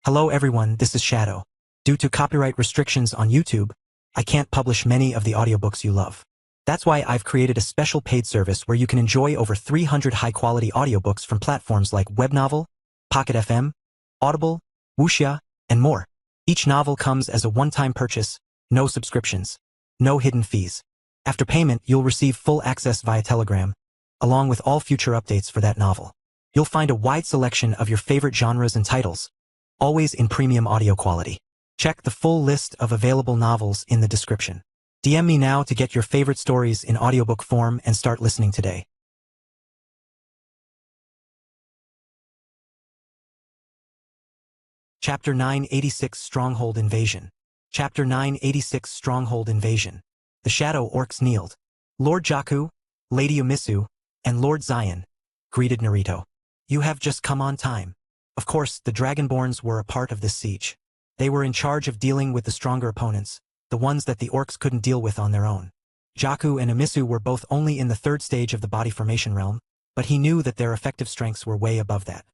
Hello everyone, this is Shadow. Due to copyright restrictions on YouTube, I can't publish many of the audiobooks you love. That's why I've created a special paid service where you can enjoy over 300 high-quality audiobooks from platforms like Webnovel, Pocket FM, Audible, Wuxia, and more. Each novel comes as a one-time purchase, no subscriptions, no hidden fees. After payment, you'll receive full access via Telegram, along with all future updates for that novel. You'll find a wide selection of your favorite genres and titles, always in premium audio quality. Check the full list of available novels in the description. DM me now to get your favorite stories in audiobook form and start listening today. Chapter 986 Stronghold Invasion. Chapter 986 Stronghold Invasion. The Shadow Orcs kneeled. Lord Jakku, Lady Umisu, and Lord Zion greeted Naruto. You have just come on time. Of course, the Dragonborns were a part of this siege. They were in charge of dealing with the stronger opponents, the ones that the orcs couldn't deal with on their own. Jakku and Umisu were both only in the third stage of the body formation realm, but he knew that their effective strengths were way above that.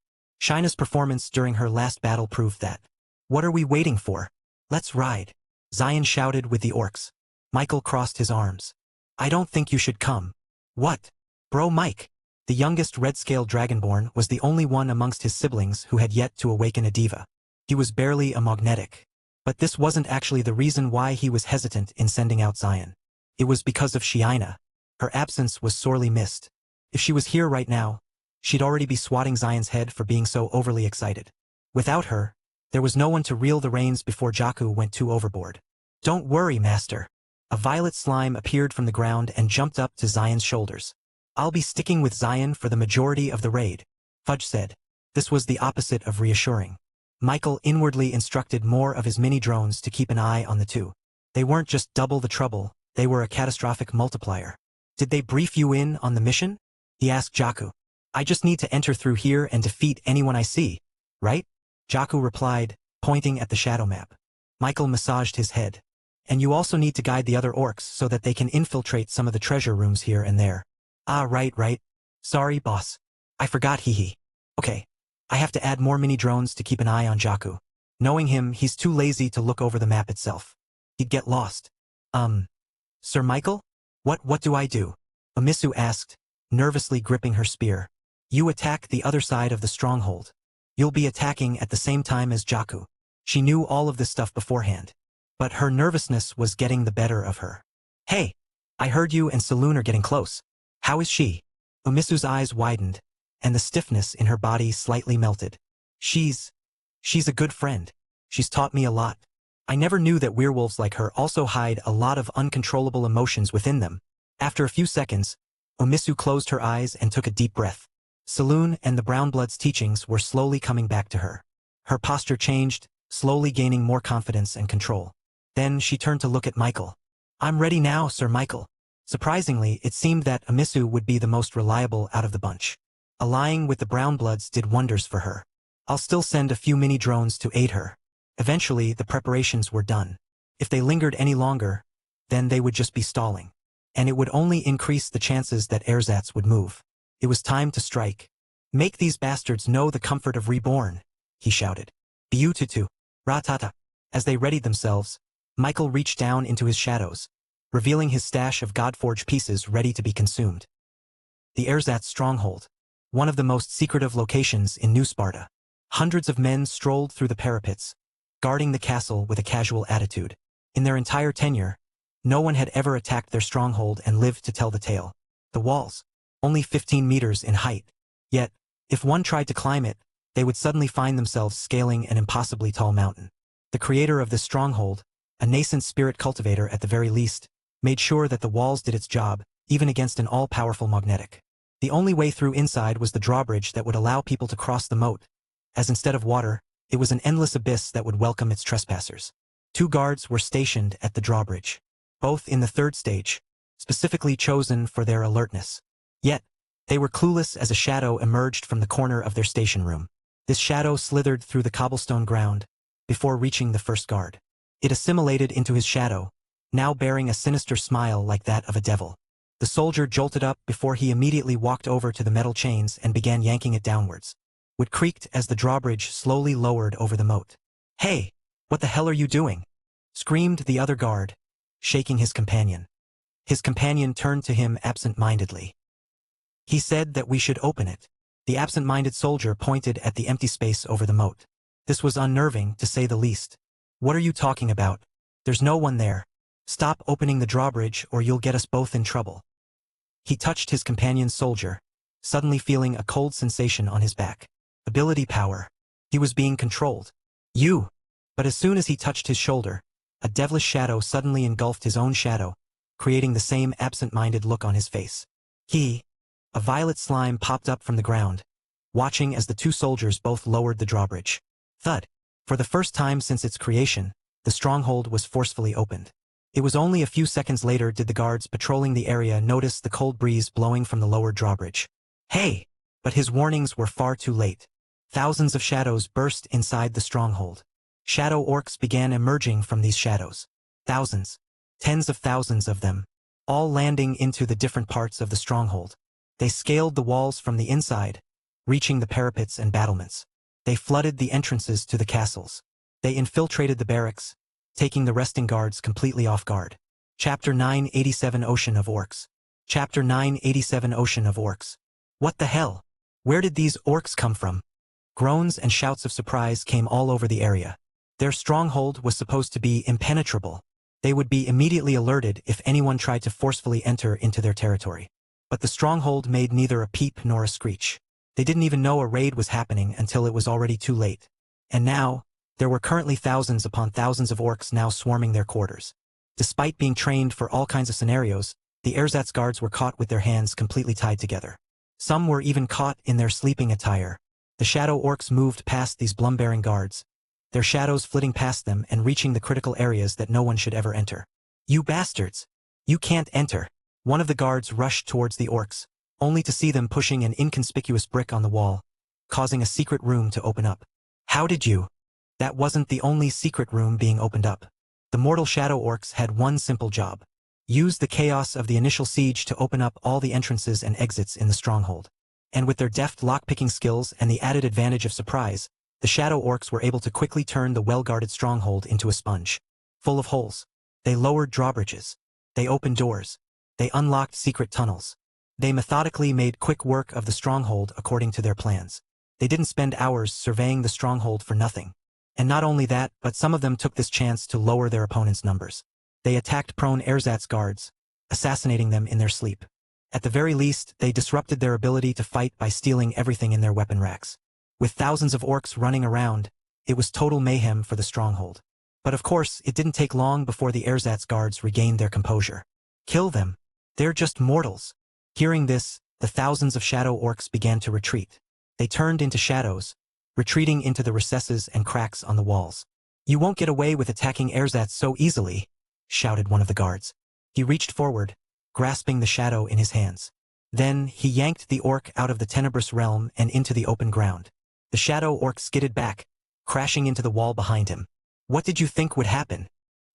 Shina's performance during her last battle proved that. What are we waiting for? Let's ride. Zion shouted with the orcs. Michael crossed his arms. I don't think you should come. What? Bro Mike. The youngest red-scaled dragonborn was the only one amongst his siblings who had yet to awaken a diva. He was barely a magnetic. But this wasn't actually the reason why he was hesitant in sending out Zion. It was because of Shiina. Her absence was sorely missed. If she was here right now, she'd already be swatting Zion's head for being so overly excited. Without her, there was no one to reel the reins before Jakku went too overboard. Don't worry, Master. A violet slime appeared from the ground and jumped up to Zion's shoulders. I'll be sticking with Zion for the majority of the raid, Fudge said. This was the opposite of reassuring. Michael inwardly instructed more of his mini-drones to keep an eye on the two. They weren't just double the trouble, they were a catastrophic multiplier. Did they brief you in on the mission? He asked Jakku. I just need to enter through here and defeat anyone I see, right? Jakku replied, pointing at the shadow map. Michael massaged his head. And you also need to guide the other orcs so that they can infiltrate some of the treasure rooms here and there. Ah, right. Sorry, boss. I forgot, hehe. Okay. I have to add more mini-drones to keep an eye on Jakku. Knowing him, he's too lazy to look over the map itself. He'd get lost. Sir Michael? What do I do? Umisu asked, nervously gripping her spear. You attack the other side of the stronghold. You'll be attacking at the same time as Jakku. She knew all of this stuff beforehand. But her nervousness was getting the better of her. Hey! I heard you and Saloon are getting close. How is she? Umisu's eyes widened, and the stiffness in her body slightly melted. She's a good friend. She's taught me a lot. I never knew that werewolves like her also hide a lot of uncontrollable emotions within them. After a few seconds, Umisu closed her eyes and took a deep breath. Saloon and the Brownblood's teachings were slowly coming back to her. Her posture changed, slowly gaining more confidence and control. Then she turned to look at Michael. I'm ready now, Sir Michael. Surprisingly, it seemed that Umisu would be the most reliable out of the bunch. Allying with the Brownbloods did wonders for her. I'll still send a few mini-drones to aid her. Eventually, the preparations were done. If they lingered any longer, then they would just be stalling. And it would only increase the chances that ersatz would move. It was time to strike. Make these bastards know the comfort of Reborn, he shouted. Biututu, ratata. As they readied themselves, Michael reached down into his shadows, revealing his stash of Godforge pieces ready to be consumed. The ersatz stronghold, one of the most secretive locations in New Sparta. Hundreds of men strolled through the parapets, guarding the castle with a casual attitude. In their entire tenure, no one had ever attacked their stronghold and lived to tell the tale. The walls, only 15 meters in height. Yet, if one tried to climb it, they would suddenly find themselves scaling an impossibly tall mountain. The creator of this stronghold, a nascent spirit cultivator at the very least, made sure that the walls did its job, even against an all-powerful magnetic. The only way through inside was the drawbridge that would allow people to cross the moat, as instead of water, it was an endless abyss that would welcome its trespassers. 2 guards were stationed at the drawbridge, both in the third stage, specifically chosen for their alertness. Yet, they were clueless as a shadow emerged from the corner of their station room. This shadow slithered through the cobblestone ground before reaching the first guard. It assimilated into his shadow, now bearing a sinister smile like that of a devil. The soldier jolted up before he immediately walked over to the metal chains and began yanking it downwards. Wood creaked as the drawbridge slowly lowered over the moat. "Hey! What the hell are you doing?" screamed the other guard, shaking his companion. His companion turned to him absent-mindedly. "He said that we should open it." The absent-minded soldier pointed at the empty space over the moat. This was unnerving, to say the least. "What are you talking about? There's no one there. Stop opening the drawbridge or you'll get us both in trouble." He touched his companion's soldier, suddenly feeling a cold sensation on his back. Ability power. He was being controlled. "You!" But as soon as he touched his shoulder, a devilish shadow suddenly engulfed his own shadow, creating the same absent-minded look on his face. A violet slime popped up from the ground, watching as the two soldiers both lowered the drawbridge. Thud. For the first time since its creation, the stronghold was forcefully opened. It was only a few seconds later did the guards patrolling the area notice the cold breeze blowing from the lowered drawbridge. "Hey!" But his warnings were far too late. Thousands of shadows burst inside the stronghold. Shadow orcs began emerging from these shadows. Thousands, tens of thousands of them, all landing into the different parts of the stronghold. They scaled the walls from the inside, reaching the parapets and battlements. They flooded the entrances to the castles. They infiltrated the barracks, taking the resting guards completely off guard. Chapter 987 Ocean of Orcs. Chapter 987 Ocean of Orcs. What the hell? Where did these orcs come from? Groans and shouts of surprise came all over the area. Their stronghold was supposed to be impenetrable. They would be immediately alerted if anyone tried to forcefully enter into their territory. But the stronghold made neither a peep nor a screech. They didn't even know a raid was happening until it was already too late. And now, there were currently thousands upon thousands of orcs now swarming their quarters. Despite being trained for all kinds of scenarios, the ersatz guards were caught with their hands completely tied together. Some were even caught in their sleeping attire. The shadow orcs moved past these blum-bearing guards, their shadows flitting past them and reaching the critical areas that no one should ever enter. "You bastards! You can't enter!" One of the guards rushed towards the orcs, only to see them pushing an inconspicuous brick on the wall, causing a secret room to open up. "How did you?" That wasn't the only secret room being opened up. The mortal shadow orcs had one simple job. Use the chaos of the initial siege to open up all the entrances and exits in the stronghold. And with their deft lockpicking skills and the added advantage of surprise, the shadow orcs were able to quickly turn the well-guarded stronghold into a sponge, full of holes. They lowered drawbridges. They opened doors. They unlocked secret tunnels. They methodically made quick work of the stronghold according to their plans. They didn't spend hours surveying the stronghold for nothing. And not only that, but some of them took this chance to lower their opponents' numbers. They attacked prone ersatz guards, assassinating them in their sleep. At the very least, they disrupted their ability to fight by stealing everything in their weapon racks. With thousands of orcs running around, it was total mayhem for the stronghold. But of course, it didn't take long before the ersatz guards regained their composure. "Kill them. They're just mortals." Hearing this, the thousands of shadow orcs began to retreat. They turned into shadows, retreating into the recesses and cracks on the walls. "You won't get away with attacking ersatz so easily," shouted one of the guards. He reached forward, grasping the shadow in his hands. Then, he yanked the orc out of the tenebrous realm and into the open ground. The shadow orc skidded back, crashing into the wall behind him. "What did you think would happen?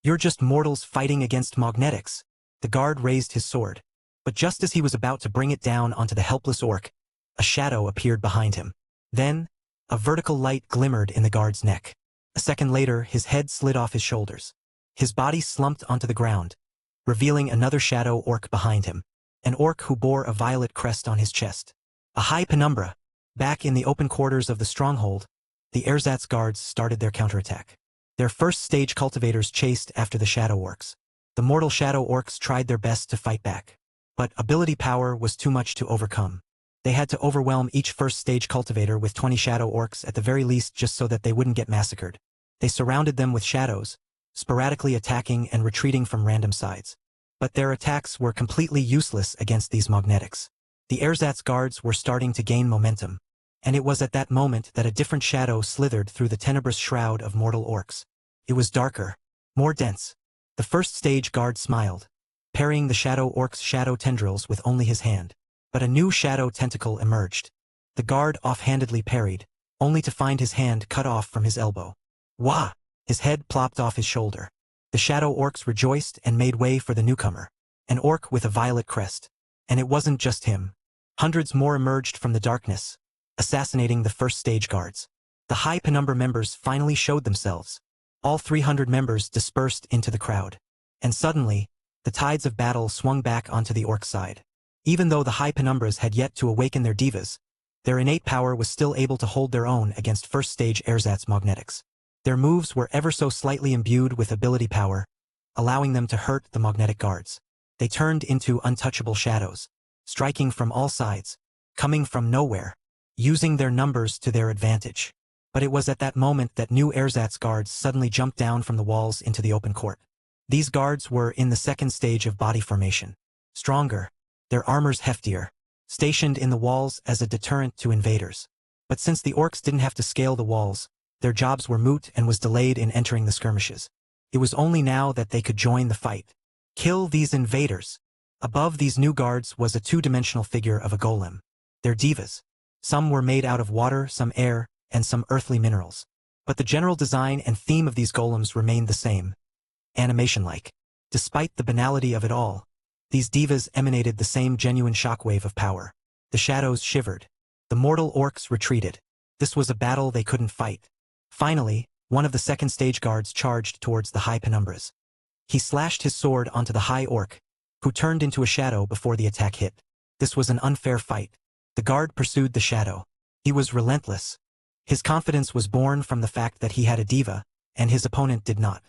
You're just mortals fighting against magnetics." The guard raised his sword. But just as he was about to bring it down onto the helpless orc, a shadow appeared behind him. Then, a vertical light glimmered in the guard's neck. A second later, his head slid off his shoulders. His body slumped onto the ground, revealing another shadow orc behind him, an orc who bore a violet crest on his chest. A high penumbra. Back in the open quarters of the stronghold, the ersatz guards started their counterattack. Their first-stage cultivators chased after the shadow orcs. The mortal shadow orcs tried their best to fight back. But ability power was too much to overcome. They had to overwhelm each first-stage cultivator with 20 shadow orcs at the very least just so that they wouldn't get massacred. They surrounded them with shadows, sporadically attacking and retreating from random sides. But their attacks were completely useless against these magnetics. The ersatz guards were starting to gain momentum, and it was at that moment that a different shadow slithered through the tenebrous shroud of mortal orcs. It was darker, more dense. The first-stage guard smiled, parrying the shadow orc's shadow tendrils with only his hand. But a new shadow tentacle emerged. The guard offhandedly parried, only to find his hand cut off from his elbow. Wah! His head plopped off his shoulder. The shadow orcs rejoiced and made way for the newcomer, an orc with a violet crest. And it wasn't just him. Hundreds more emerged from the darkness, assassinating the first stage guards. The high penumbra members finally showed themselves. All 300 members dispersed into the crowd. And suddenly, the tides of battle swung back onto the orc side. Even though the high penumbras had yet to awaken their divas, their innate power was still able to hold their own against first-stage ersatz magnetics. Their moves were ever so slightly imbued with ability power, allowing them to hurt the magnetic guards. They turned into untouchable shadows, striking from all sides, coming from nowhere, using their numbers to their advantage. But it was at that moment that new ersatz guards suddenly jumped down from the walls into the open court. These guards were in the second stage of body formation. Stronger, their armors heftier, stationed in the walls as a deterrent to invaders. But since the orcs didn't have to scale the walls, their jobs were moot and was delayed in entering the skirmishes. It was only now that they could join the fight. Kill these invaders. Above these new guards was a two-dimensional figure of a golem. Their divas. Some were made out of water, some air, and some earthly minerals. But the general design and theme of these golems remained the same. Animation-like. Despite the banality of it all, these divas emanated the same genuine shockwave of power. The shadows shivered. The mortal orcs retreated. This was a battle they couldn't fight. Finally, one of the second stage guards charged towards the high penumbras. He slashed his sword onto the high orc, who turned into a shadow before the attack hit. This was an unfair fight. The guard pursued the shadow. He was relentless. His confidence was born from the fact that he had a diva, and his opponent did not.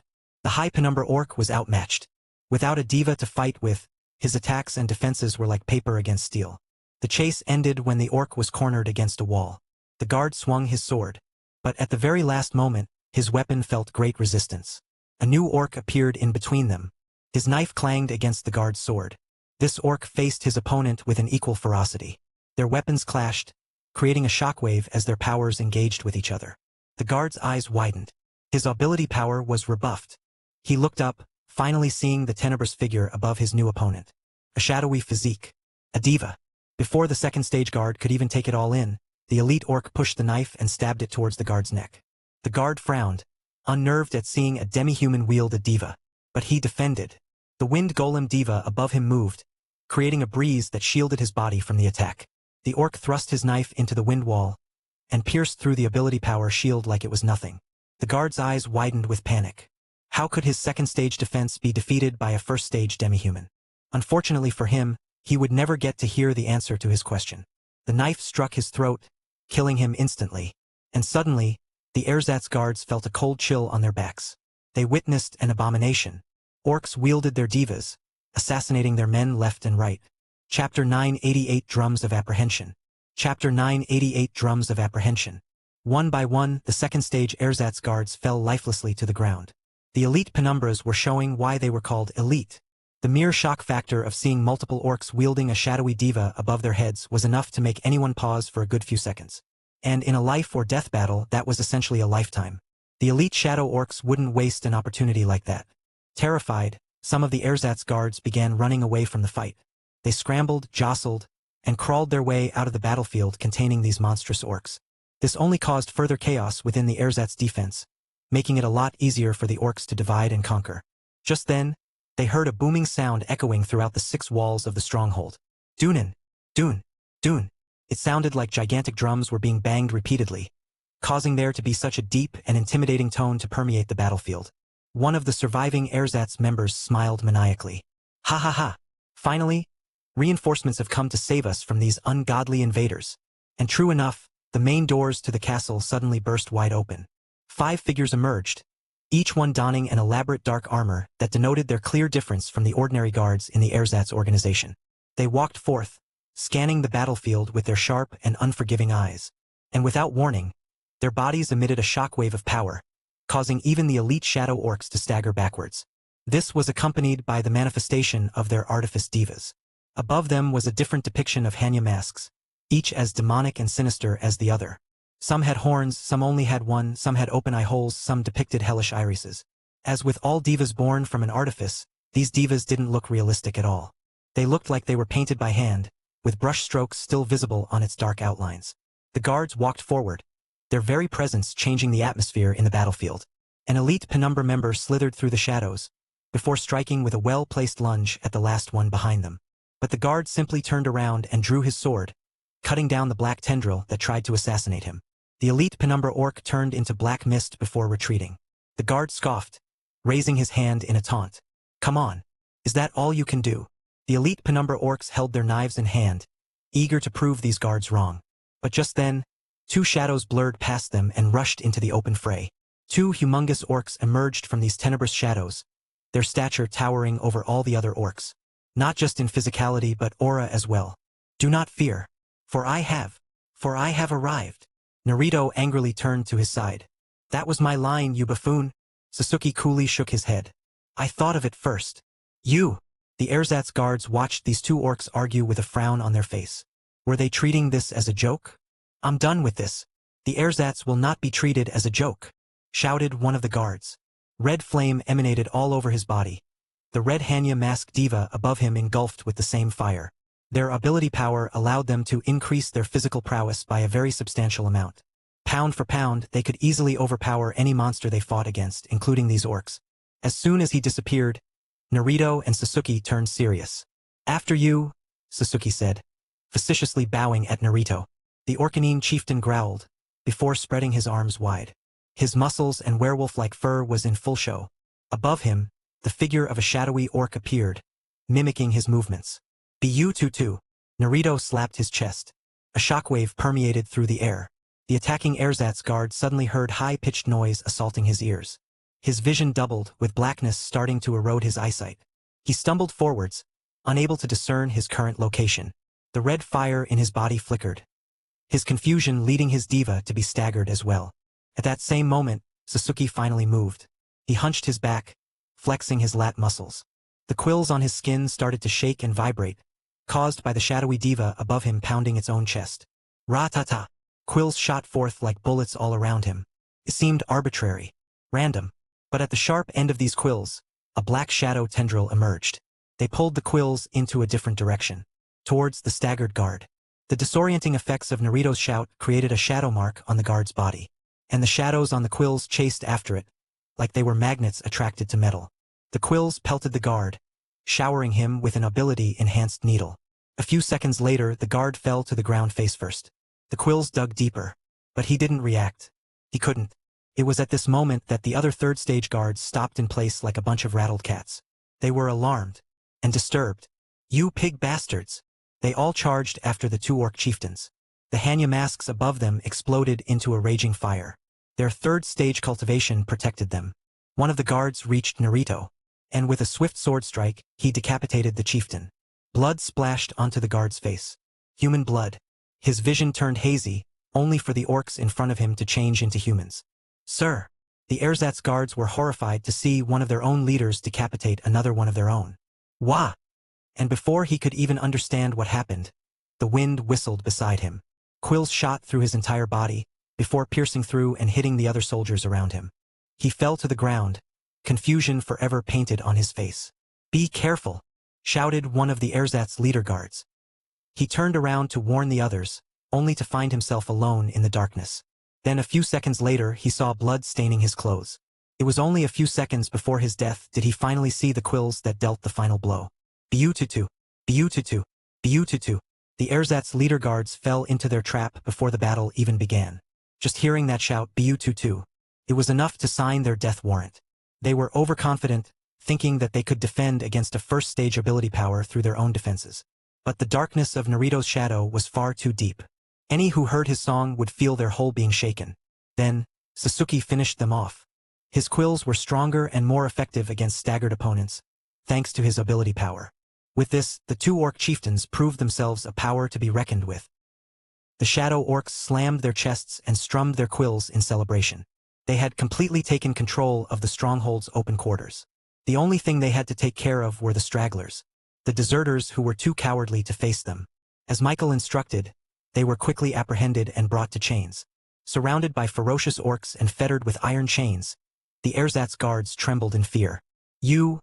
The high penumbra orc was outmatched. Without a diva to fight with, his attacks and defenses were like paper against steel. The chase ended when the orc was cornered against a wall. The guard swung his sword. But at the very last moment, his weapon felt great resistance. A new orc appeared in between them. His knife clanged against the guard's sword. This orc faced his opponent with an equal ferocity. Their weapons clashed, creating a shockwave as their powers engaged with each other. The guard's eyes widened. His ability power was rebuffed. He looked up, finally seeing the tenebrous figure above his new opponent. A shadowy physique. A diva. Before the second stage guard could even take it all in, the elite orc pushed the knife and stabbed it towards the guard's neck. The guard frowned, unnerved at seeing a demi-human wield a diva. But he defended. The wind golem diva above him moved, creating a breeze that shielded his body from the attack. The orc thrust his knife into the wind wall and pierced through the ability power shield like it was nothing. The guard's eyes widened with panic. How could his second stage defense be defeated by a first stage demi-human? Unfortunately for him, he would never get to hear the answer to his question. The knife struck his throat, killing him instantly. And suddenly, the ersatz guards felt a cold chill on their backs. They witnessed an abomination. Orcs wielded their divas, assassinating their men left and right. Chapter 988 Drums of Apprehension. Chapter 988 Drums of Apprehension. One by one, the second stage ersatz guards fell lifelessly to the ground. The elite penumbras were showing why they were called elite. The mere shock factor of seeing multiple orcs wielding a shadowy diva above their heads was enough to make anyone pause for a good few seconds. And in a life or death battle, that was essentially a lifetime. The elite shadow orcs wouldn't waste an opportunity like that. Terrified, some of the ersatz guards began running away from the fight. They scrambled, jostled, and crawled their way out of the battlefield containing these monstrous orcs. This only caused further chaos within the ersatz defense, making it a lot easier for the orcs to divide and conquer. Just then, they heard a booming sound echoing throughout the 6 walls of the stronghold. Dunin! Dun! Dun! It sounded like gigantic drums were being banged repeatedly, causing there to be such a deep and intimidating tone to permeate the battlefield. One of the surviving ersatz members smiled maniacally. Ha ha ha! Finally, reinforcements have come to save us from these ungodly invaders. And true enough, the main doors to the castle suddenly burst wide open. 5 figures emerged, each one donning an elaborate dark armor that denoted their clear difference from the ordinary guards in the ersatz organization. They walked forth, scanning the battlefield with their sharp and unforgiving eyes. And without warning, their bodies emitted a shockwave of power, causing even the elite shadow orcs to stagger backwards. This was accompanied by the manifestation of their artifice divas. Above them was a different depiction of Hanya masks, each as demonic and sinister as the other. Some had horns, some only had one, some had open eye holes, some depicted hellish irises. As with all divas born from an artifice, these divas didn't look realistic at all. They looked like they were painted by hand, with brush strokes still visible on its dark outlines. The guards walked forward, their very presence changing the atmosphere in the battlefield. An elite penumbra member slithered through the shadows, before striking with a well-placed lunge at the last one behind them. But the guard simply turned around and drew his sword, cutting down the black tendril that tried to assassinate him. The elite penumbra orc turned into black mist before retreating. The guard scoffed, raising his hand in a taunt. Come on. Is that all you can do? The elite penumbra orcs held their knives in hand, eager to prove these guards wrong. But just then, two shadows blurred past them and rushed into the open fray. Two humongous orcs emerged from these tenebrous shadows, their stature towering over all the other orcs. Not just in physicality but aura as well. Do not fear, for I have arrived. Naruto angrily turned to his side. That was my line, you buffoon. Sasuke coolly shook his head. I thought of it first. You. The ersatz guards watched these two orcs argue with a frown on their face. Were they treating this as a joke? I'm done with this. The ersatz will not be treated as a joke, shouted one of the guards. Red flame emanated all over his body. The red Hanya mask diva above him engulfed with the same fire. Their ability power allowed them to increase their physical prowess by a very substantial amount. Pound for pound, they could easily overpower any monster they fought against, including these orcs. As soon as he disappeared, Naruto and Sasuke turned serious. After you, Sasuke said, facetiously bowing at Naruto. The Orcanine chieftain growled, before spreading his arms wide. His muscles and werewolf-like fur was in full show. Above him, the figure of a shadowy orc appeared, mimicking his movements. Bu-tu-tu. Naruto slapped his chest. A shockwave permeated through the air. The attacking ersatz guard suddenly heard high-pitched noise assaulting his ears. His vision doubled, with blackness starting to erode his eyesight. He stumbled forwards, unable to discern his current location. The red fire in his body flickered, his confusion leading his diva to be staggered as well. At that same moment, Sasuke finally moved. He hunched his back, flexing his lat muscles. The quills on his skin started to shake and vibrate, caused by the shadowy diva above him pounding its own chest. Ra-ta-ta! Quills shot forth like bullets all around him. It seemed arbitrary, random. But at the sharp end of these quills, a black shadow tendril emerged. They pulled the quills into a different direction, towards the staggered guard. The disorienting effects of Naruto's shout created a shadow mark on the guard's body, and the shadows on the quills chased after it, like they were magnets attracted to metal. The quills pelted the guard, showering him with an ability-enhanced needle. A few seconds later, the guard fell to the ground face first. The quills dug deeper, but he didn't react. He couldn't. It was at this moment that the other third-stage guards stopped in place like a bunch of rattled cats. They were alarmed and disturbed. You pig bastards! They all charged after the two orc chieftains. The Hanya masks above them exploded into a raging fire. Their third-stage cultivation protected them. One of the guards reached Naruto, and with a swift sword strike, he decapitated the chieftain. Blood splashed onto the guard's face. Human blood. His vision turned hazy, only for the orcs in front of him to change into humans. Sir! The ersatz guards were horrified to see one of their own leaders decapitate another one of their own. Wah! And before he could even understand what happened, the wind whistled beside him. Quills shot through his entire body, before piercing through and hitting the other soldiers around him. He fell to the ground, confusion forever painted on his face. Be careful! Shouted one of the ersatz leader guards. He turned around to warn the others, only to find himself alone in the darkness. Then a few seconds later he saw blood staining his clothes. It was only a few seconds before his death did he finally see the quills that dealt the final blow. Bu-tu-tu! Bu-tu-tu! Bu-tu-tu! The ersatz leader guards fell into their trap before the battle even began. Just hearing that shout, Bu-tu-tu, it was enough to sign their death warrant. They were overconfident, thinking that they could defend against a first-stage ability power through their own defenses. But the darkness of Naruto's shadow was far too deep. Any who heard his song would feel their whole being shaken. Then, Sasuke finished them off. His quills were stronger and more effective against staggered opponents, thanks to his ability power. With this, the two orc chieftains proved themselves a power to be reckoned with. The shadow orcs slammed their chests and strummed their quills in celebration. They had completely taken control of the stronghold's open quarters. The only thing they had to take care of were the stragglers, the deserters who were too cowardly to face them. As Michael instructed, they were quickly apprehended and brought to chains. Surrounded by ferocious orcs and fettered with iron chains, the ersatz guards trembled in fear. You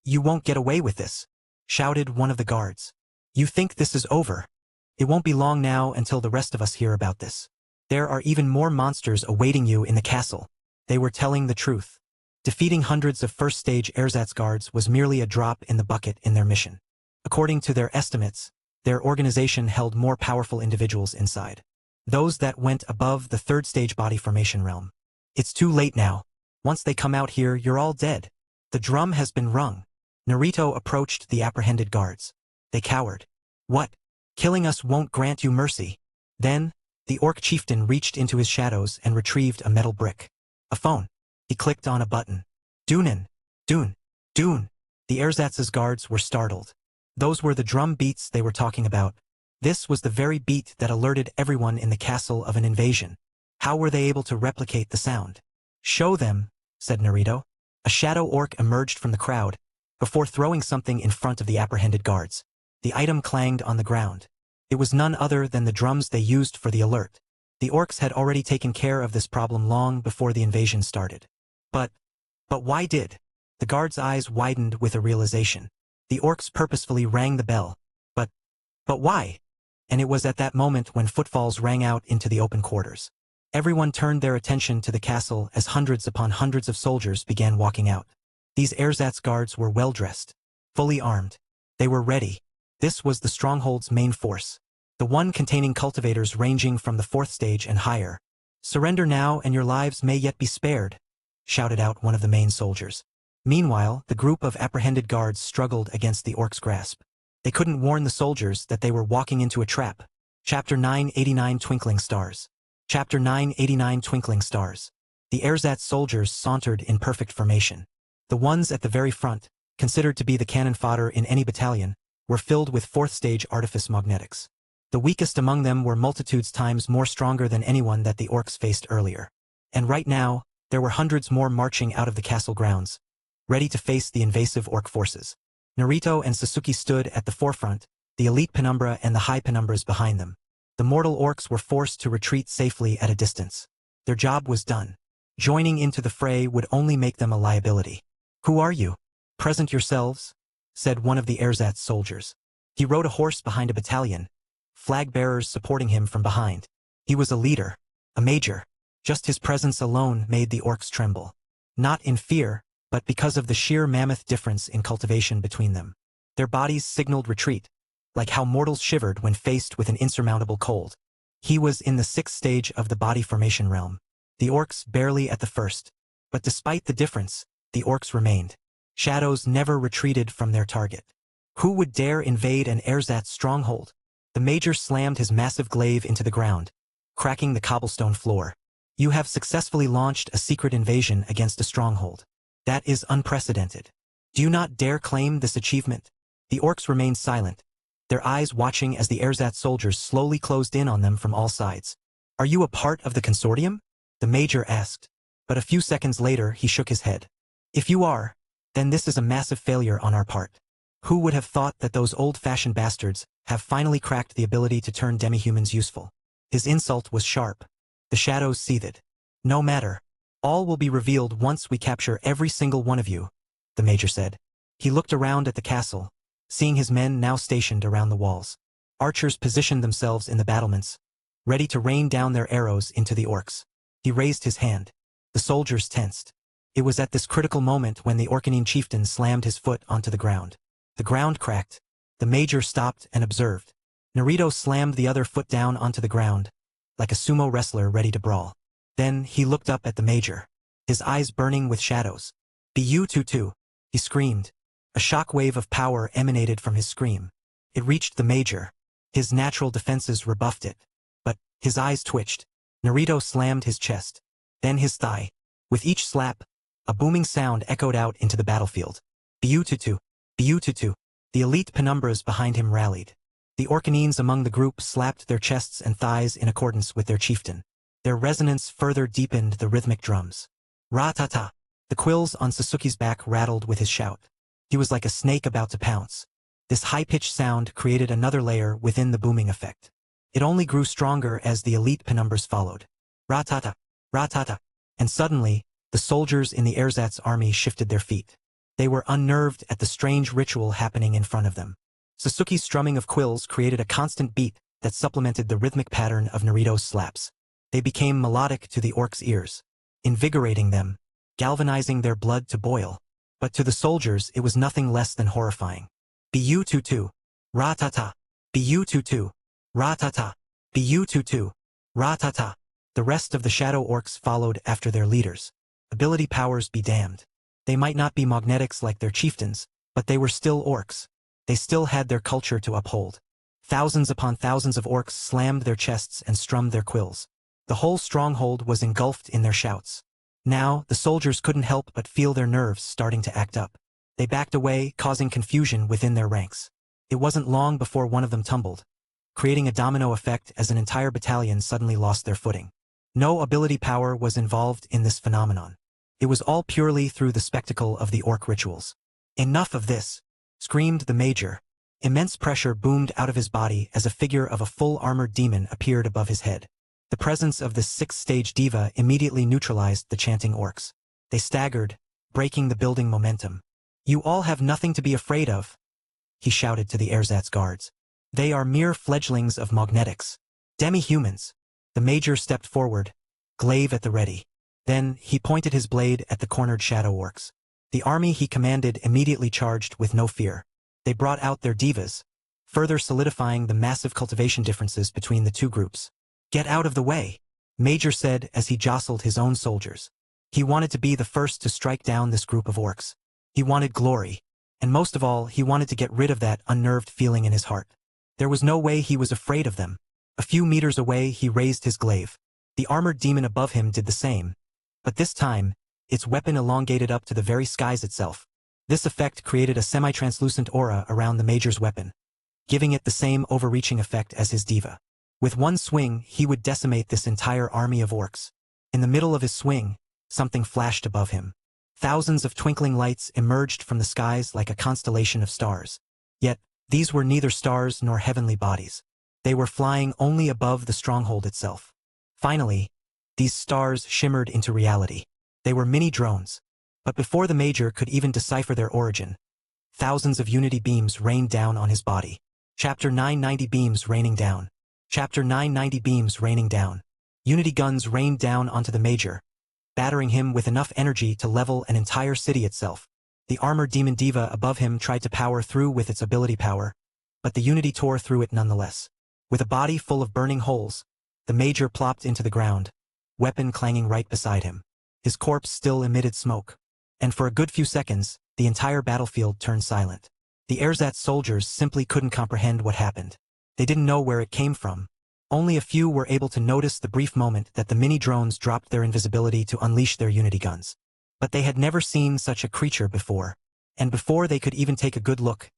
won't get away with this, shouted one of the guards. You think this is over? It won't be long now until the rest of us hear about this. There are even more monsters awaiting you in the castle. They were telling the truth. Defeating hundreds of first-stage ersatz guards was merely a drop in the bucket in their mission. According to their estimates, Their organization held more powerful individuals inside. Those that went above the third stage body formation realm. It's too late now. Once they come out here, you're all dead. The drum has been rung. Naruto approached the apprehended guards. They cowered. What? Killing us won't grant you mercy. Then, the orc chieftain reached into his shadows and retrieved a metal brick. A phone. He clicked on a button. Dunin. Dune. Dune. The ersatz's guards were startled. Those were the drum beats they were talking about. This was the very beat that alerted everyone in the castle of an invasion. How were they able to replicate the sound? Show them, said Naruto. A shadow orc emerged from the crowd, before throwing something in front of the apprehended guards. The item clanged on the ground. It was none other than the drums they used for the alert. The orcs had already taken care of this problem long before the invasion started. But why did? The guards' eyes widened with a realization. The orcs purposefully rang the bell. But why? And it was at that moment when footfalls rang out into the open quarters. Everyone turned their attention to the castle as hundreds upon hundreds of soldiers began walking out. These ersatz guards were well-dressed, fully armed. They were ready. This was the stronghold's main force, the one containing cultivators ranging from the 4th stage and higher. Surrender now and your lives may yet be spared, shouted out one of the main soldiers. Meanwhile, the group of apprehended guards struggled against the orcs' grasp. They couldn't warn the soldiers that they were walking into a trap. Chapter 989 Twinkling Stars. Chapter 989 Twinkling Stars. The ersatz soldiers sauntered in perfect formation. The ones at the very front, considered to be the cannon fodder in any battalion, were filled with 4th stage artifice magnetics. The weakest among them were multitudes times more stronger than anyone that the orcs faced earlier. And right now, there were hundreds more marching out of the castle grounds, ready to face the invasive orc forces. Naruto and Sasuke stood at the forefront, the elite penumbra and the high penumbras behind them. The mortal orcs were forced to retreat safely at a distance. Their job was done. Joining into the fray would only make them a liability. Who are you? Present yourselves, said one of the ersatz soldiers. He rode a horse behind a battalion, flag-bearers supporting him from behind. He was a leader, a major. Just his presence alone made the orcs tremble. Not in fear, but because of the sheer mammoth difference in cultivation between them. Their bodies signaled retreat, like how mortals shivered when faced with an insurmountable cold. He was in the 6th stage of the body formation realm. The orcs barely at the 1st. But despite the difference, the orcs remained. Shadows never retreated from their target. Who would dare invade an ersatz stronghold? The major slammed his massive glaive into the ground, cracking the cobblestone floor. You have successfully launched a secret invasion against a stronghold. That is unprecedented. Do you not dare claim this achievement? The orcs remained silent, their eyes watching as the ersatz soldiers slowly closed in on them from all sides. Are you a part of the consortium? The major asked. But a few seconds later he shook his head. If you are, then this is a massive failure on our part. Who would have thought that those old-fashioned bastards have finally cracked the ability to turn demi-humans useful? His insult was sharp. The shadows seethed. No matter. All will be revealed once we capture every single one of you, the major said. He looked around at the castle, seeing his men now stationed around the walls. Archers positioned themselves in the battlements, ready to rain down their arrows into the orcs. He raised his hand. The soldiers tensed. It was at this critical moment when the Orcanine chieftain slammed his foot onto the ground. The ground cracked. The major stopped and observed. Naruto slammed the other foot down onto the ground, like a sumo wrestler ready to brawl. Then he looked up at the major, his eyes burning with shadows. Bu-tu-tu, he screamed. A shockwave of power emanated from his scream. It reached the major. His natural defenses rebuffed it. But his eyes twitched. Naruto slammed his chest, then his thigh. With each slap, a booming sound echoed out into the battlefield. Bu-tu-tu, Bu-tu-tu. The elite penumbras behind him rallied. The Orcanines among the group slapped their chests and thighs in accordance with their chieftain. Their resonance further deepened the rhythmic drums. Ra-ta-ta. The quills on Sasuke's back rattled with his shout. He was like a snake about to pounce. This high-pitched sound created another layer within the booming effect. It only grew stronger as the elite penumbras followed. Ra-ta-ta, ra-ta-ta. And suddenly, the soldiers in the ersatz army shifted their feet. They were unnerved at the strange ritual happening in front of them. Sasuke's strumming of quills created a constant beat that supplemented the rhythmic pattern of Naruto's slaps. They became melodic to the orcs' ears, invigorating them, galvanizing their blood to boil. But to the soldiers it was nothing less than horrifying. Bu-tu-tu, ra-ta-ta. Bu-tu-tu. Ra-ta-ta. Bu-tu-tu. Ra-ta-ta. The rest of the shadow orcs followed after their leaders. Ability powers be damned. They might not be magnetics like their chieftains, but they were still orcs. They still had their culture to uphold. Thousands upon thousands of orcs slammed their chests and strummed their quills. The whole stronghold was engulfed in their shouts. Now, the soldiers couldn't help but feel their nerves starting to act up. They backed away, causing confusion within their ranks. It wasn't long before one of them tumbled, creating a domino effect as an entire battalion suddenly lost their footing. No ability power was involved in this phenomenon. It was all purely through the spectacle of the orc rituals. "Enough of this!" screamed the major. Immense pressure boomed out of his body as a figure of a full-armored demon appeared above his head. The presence of this sixth-stage diva immediately neutralized the chanting orcs. They staggered, breaking the building momentum. "You all have nothing to be afraid of," he shouted to the ersatz guards. "They are mere fledglings of magnetics. Demi-humans." The major stepped forward, glaive at the ready. Then, he pointed his blade at the cornered shadow orcs. The army he commanded immediately charged with no fear. They brought out their divas, further solidifying the massive cultivation differences between the two groups. "Get out of the way," Major said as he jostled his own soldiers. He wanted to be the first to strike down this group of orcs. He wanted glory. And most of all, he wanted to get rid of that unnerved feeling in his heart. There was no way he was afraid of them. A few meters away, he raised his glaive. The armored demon above him did the same. But this time, its weapon elongated up to the very skies itself. This effect created a semi-translucent aura around the major's weapon, giving it the same overreaching effect as his diva. With one swing, he would decimate this entire army of orcs. In the middle of his swing, something flashed above him. Thousands of twinkling lights emerged from the skies like a constellation of stars. Yet, these were neither stars nor heavenly bodies. They were flying only above the stronghold itself. Finally, these stars shimmered into reality. They were mini drones. But before the major could even decipher their origin, thousands of unity beams rained down on his body. Chapter 990 Beams Raining Down. Chapter 990 Beams Raining Down. Unity guns rained down onto the major, battering him with enough energy to level an entire city itself. The armored demon diva above him tried to power through with its ability power, but the unity tore through it nonetheless. With a body full of burning holes, the major plopped into the ground, weapon clanging right beside him. His corpse still emitted smoke. And for a good few seconds, the entire battlefield turned silent. The ersatz soldiers simply couldn't comprehend what happened. They didn't know where it came from. Only a few were able to notice the brief moment that the mini-drones dropped their invisibility to unleash their unity guns. But they had never seen such a creature before. And before they could even take a good look,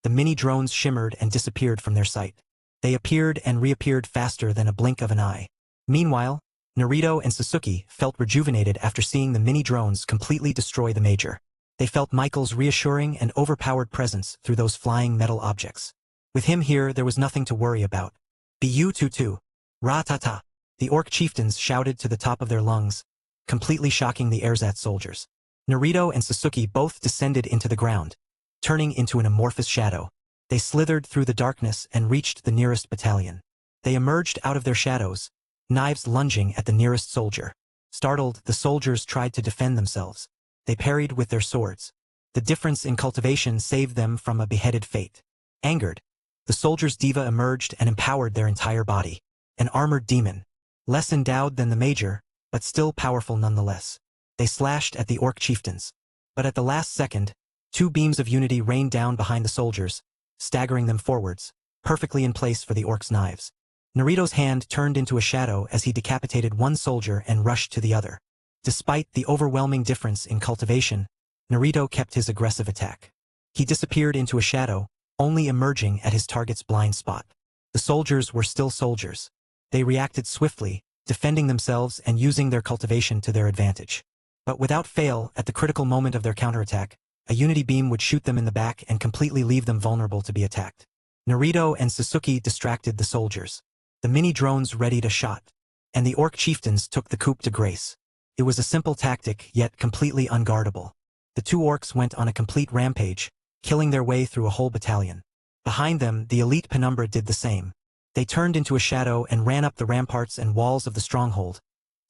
the mini-drones shimmered and disappeared from their sight. They appeared and reappeared faster than a blink of an eye. Meanwhile, Naruto and Sasuke felt rejuvenated after seeing the mini-drones completely destroy the major. They felt Michael's reassuring and overpowered presence through those flying metal objects. With him here, there was nothing to worry about. Bu-tu-tu. Ra-ta-ta. The orc chieftains shouted to the top of their lungs, completely shocking the ersatz soldiers. Naruto and Sasuke both descended into the ground, turning into an amorphous shadow. They slithered through the darkness and reached the nearest battalion. They emerged out of their shadows, knives lunging at the nearest soldier. Startled, the soldiers tried to defend themselves. They parried with their swords. The difference in cultivation saved them from a beheaded fate. Angered, the soldiers' diva emerged and empowered their entire body. An armored demon, less endowed than the major, but still powerful nonetheless. They slashed at the orc chieftains. But at the last second, two beams of unity rained down behind the soldiers, staggering them forwards, perfectly in place for the orcs' knives. Naruto's hand turned into a shadow as he decapitated one soldier and rushed to the other. Despite the overwhelming difference in cultivation, Naruto kept his aggressive attack. He disappeared into a shadow, only emerging at his target's blind spot. The soldiers were still soldiers. They reacted swiftly, defending themselves and using their cultivation to their advantage. But without fail, at the critical moment of their counterattack, a unity beam would shoot them in the back and completely leave them vulnerable to be attacked. Naruto and Sasuke distracted the soldiers. The mini-drones readied a shot, and the orc chieftains took the coup de grace. It was a simple tactic, yet completely unguardable. The two orcs went on a complete rampage, killing their way through a whole battalion. Behind them, the elite penumbra did the same. They turned into a shadow and ran up the ramparts and walls of the stronghold,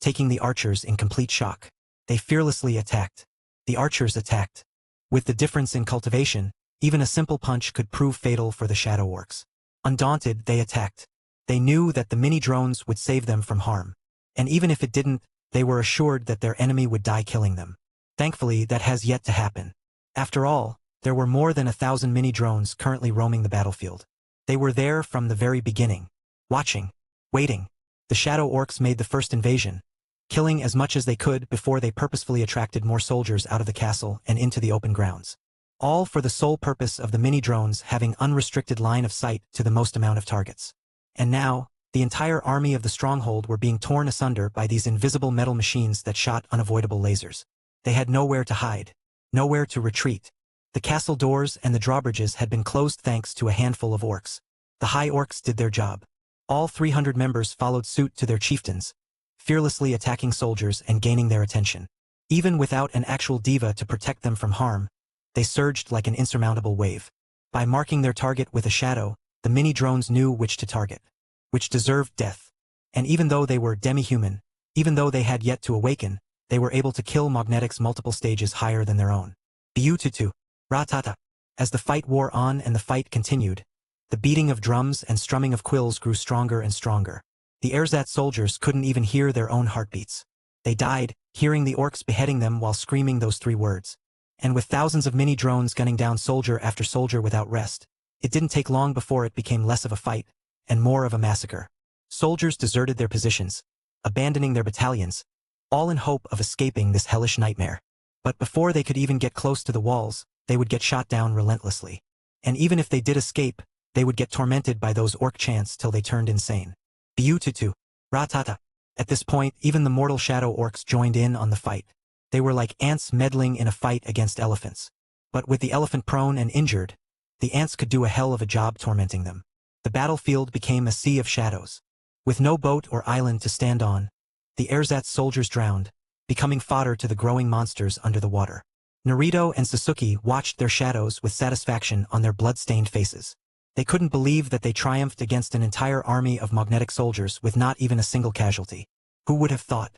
taking the archers in complete shock. They fearlessly attacked. The archers attacked. With the difference in cultivation, even a simple punch could prove fatal for the shadow orcs. Undaunted, they attacked. They knew that the mini-drones would save them from harm. And even if it didn't, they were assured that their enemy would die killing them. Thankfully, that has yet to happen. After all, there were more than 1,000 mini-drones currently roaming the battlefield. They were there from the very beginning, watching, waiting. The Shadow Orcs made the first invasion, killing as much as they could before they purposefully attracted more soldiers out of the castle and into the open grounds. All for the sole purpose of the mini-drones having unrestricted line of sight to the most amount of targets. And now, the entire army of the stronghold were being torn asunder by these invisible metal machines that shot unavoidable lasers. They had nowhere to hide, nowhere to retreat. The castle doors and the drawbridges had been closed thanks to a handful of orcs. The high orcs did their job. All 300 members followed suit to their chieftains, fearlessly attacking soldiers and gaining their attention. Even without an actual diva to protect them from harm, they surged like an insurmountable wave. By marking their target with a shadow, the mini-drones knew which to target, which deserved death. And even though they were demi-human, even though they had yet to awaken, they were able to kill magnetics multiple stages higher than their own. Biututu, ratata. As the fight wore on and the fight continued, the beating of drums and strumming of quills grew stronger and stronger. The ersatz soldiers couldn't even hear their own heartbeats. They died, hearing the orcs beheading them while screaming those 3 words. And with thousands of mini-drones gunning down soldier after soldier without rest, it didn't take long before it became less of a fight, and more of a massacre. Soldiers deserted their positions, abandoning their battalions, all in hope of escaping this hellish nightmare. But before they could even get close to the walls, they would get shot down relentlessly. And even if they did escape, they would get tormented by those orc chants till they turned insane. Biututu, ratata. At this point, even the mortal shadow orcs joined in on the fight. They were like ants meddling in a fight against elephants. But with the elephant prone and injured, the ants could do a hell of a job tormenting them. The battlefield became a sea of shadows. With no boat or island to stand on, the ersatz soldiers drowned, becoming fodder to the growing monsters under the water. Naruto and Sasuke watched their shadows with satisfaction on their blood-stained faces. They couldn't believe that they triumphed against an entire army of magnetic soldiers with not even a single casualty. Who would have thought?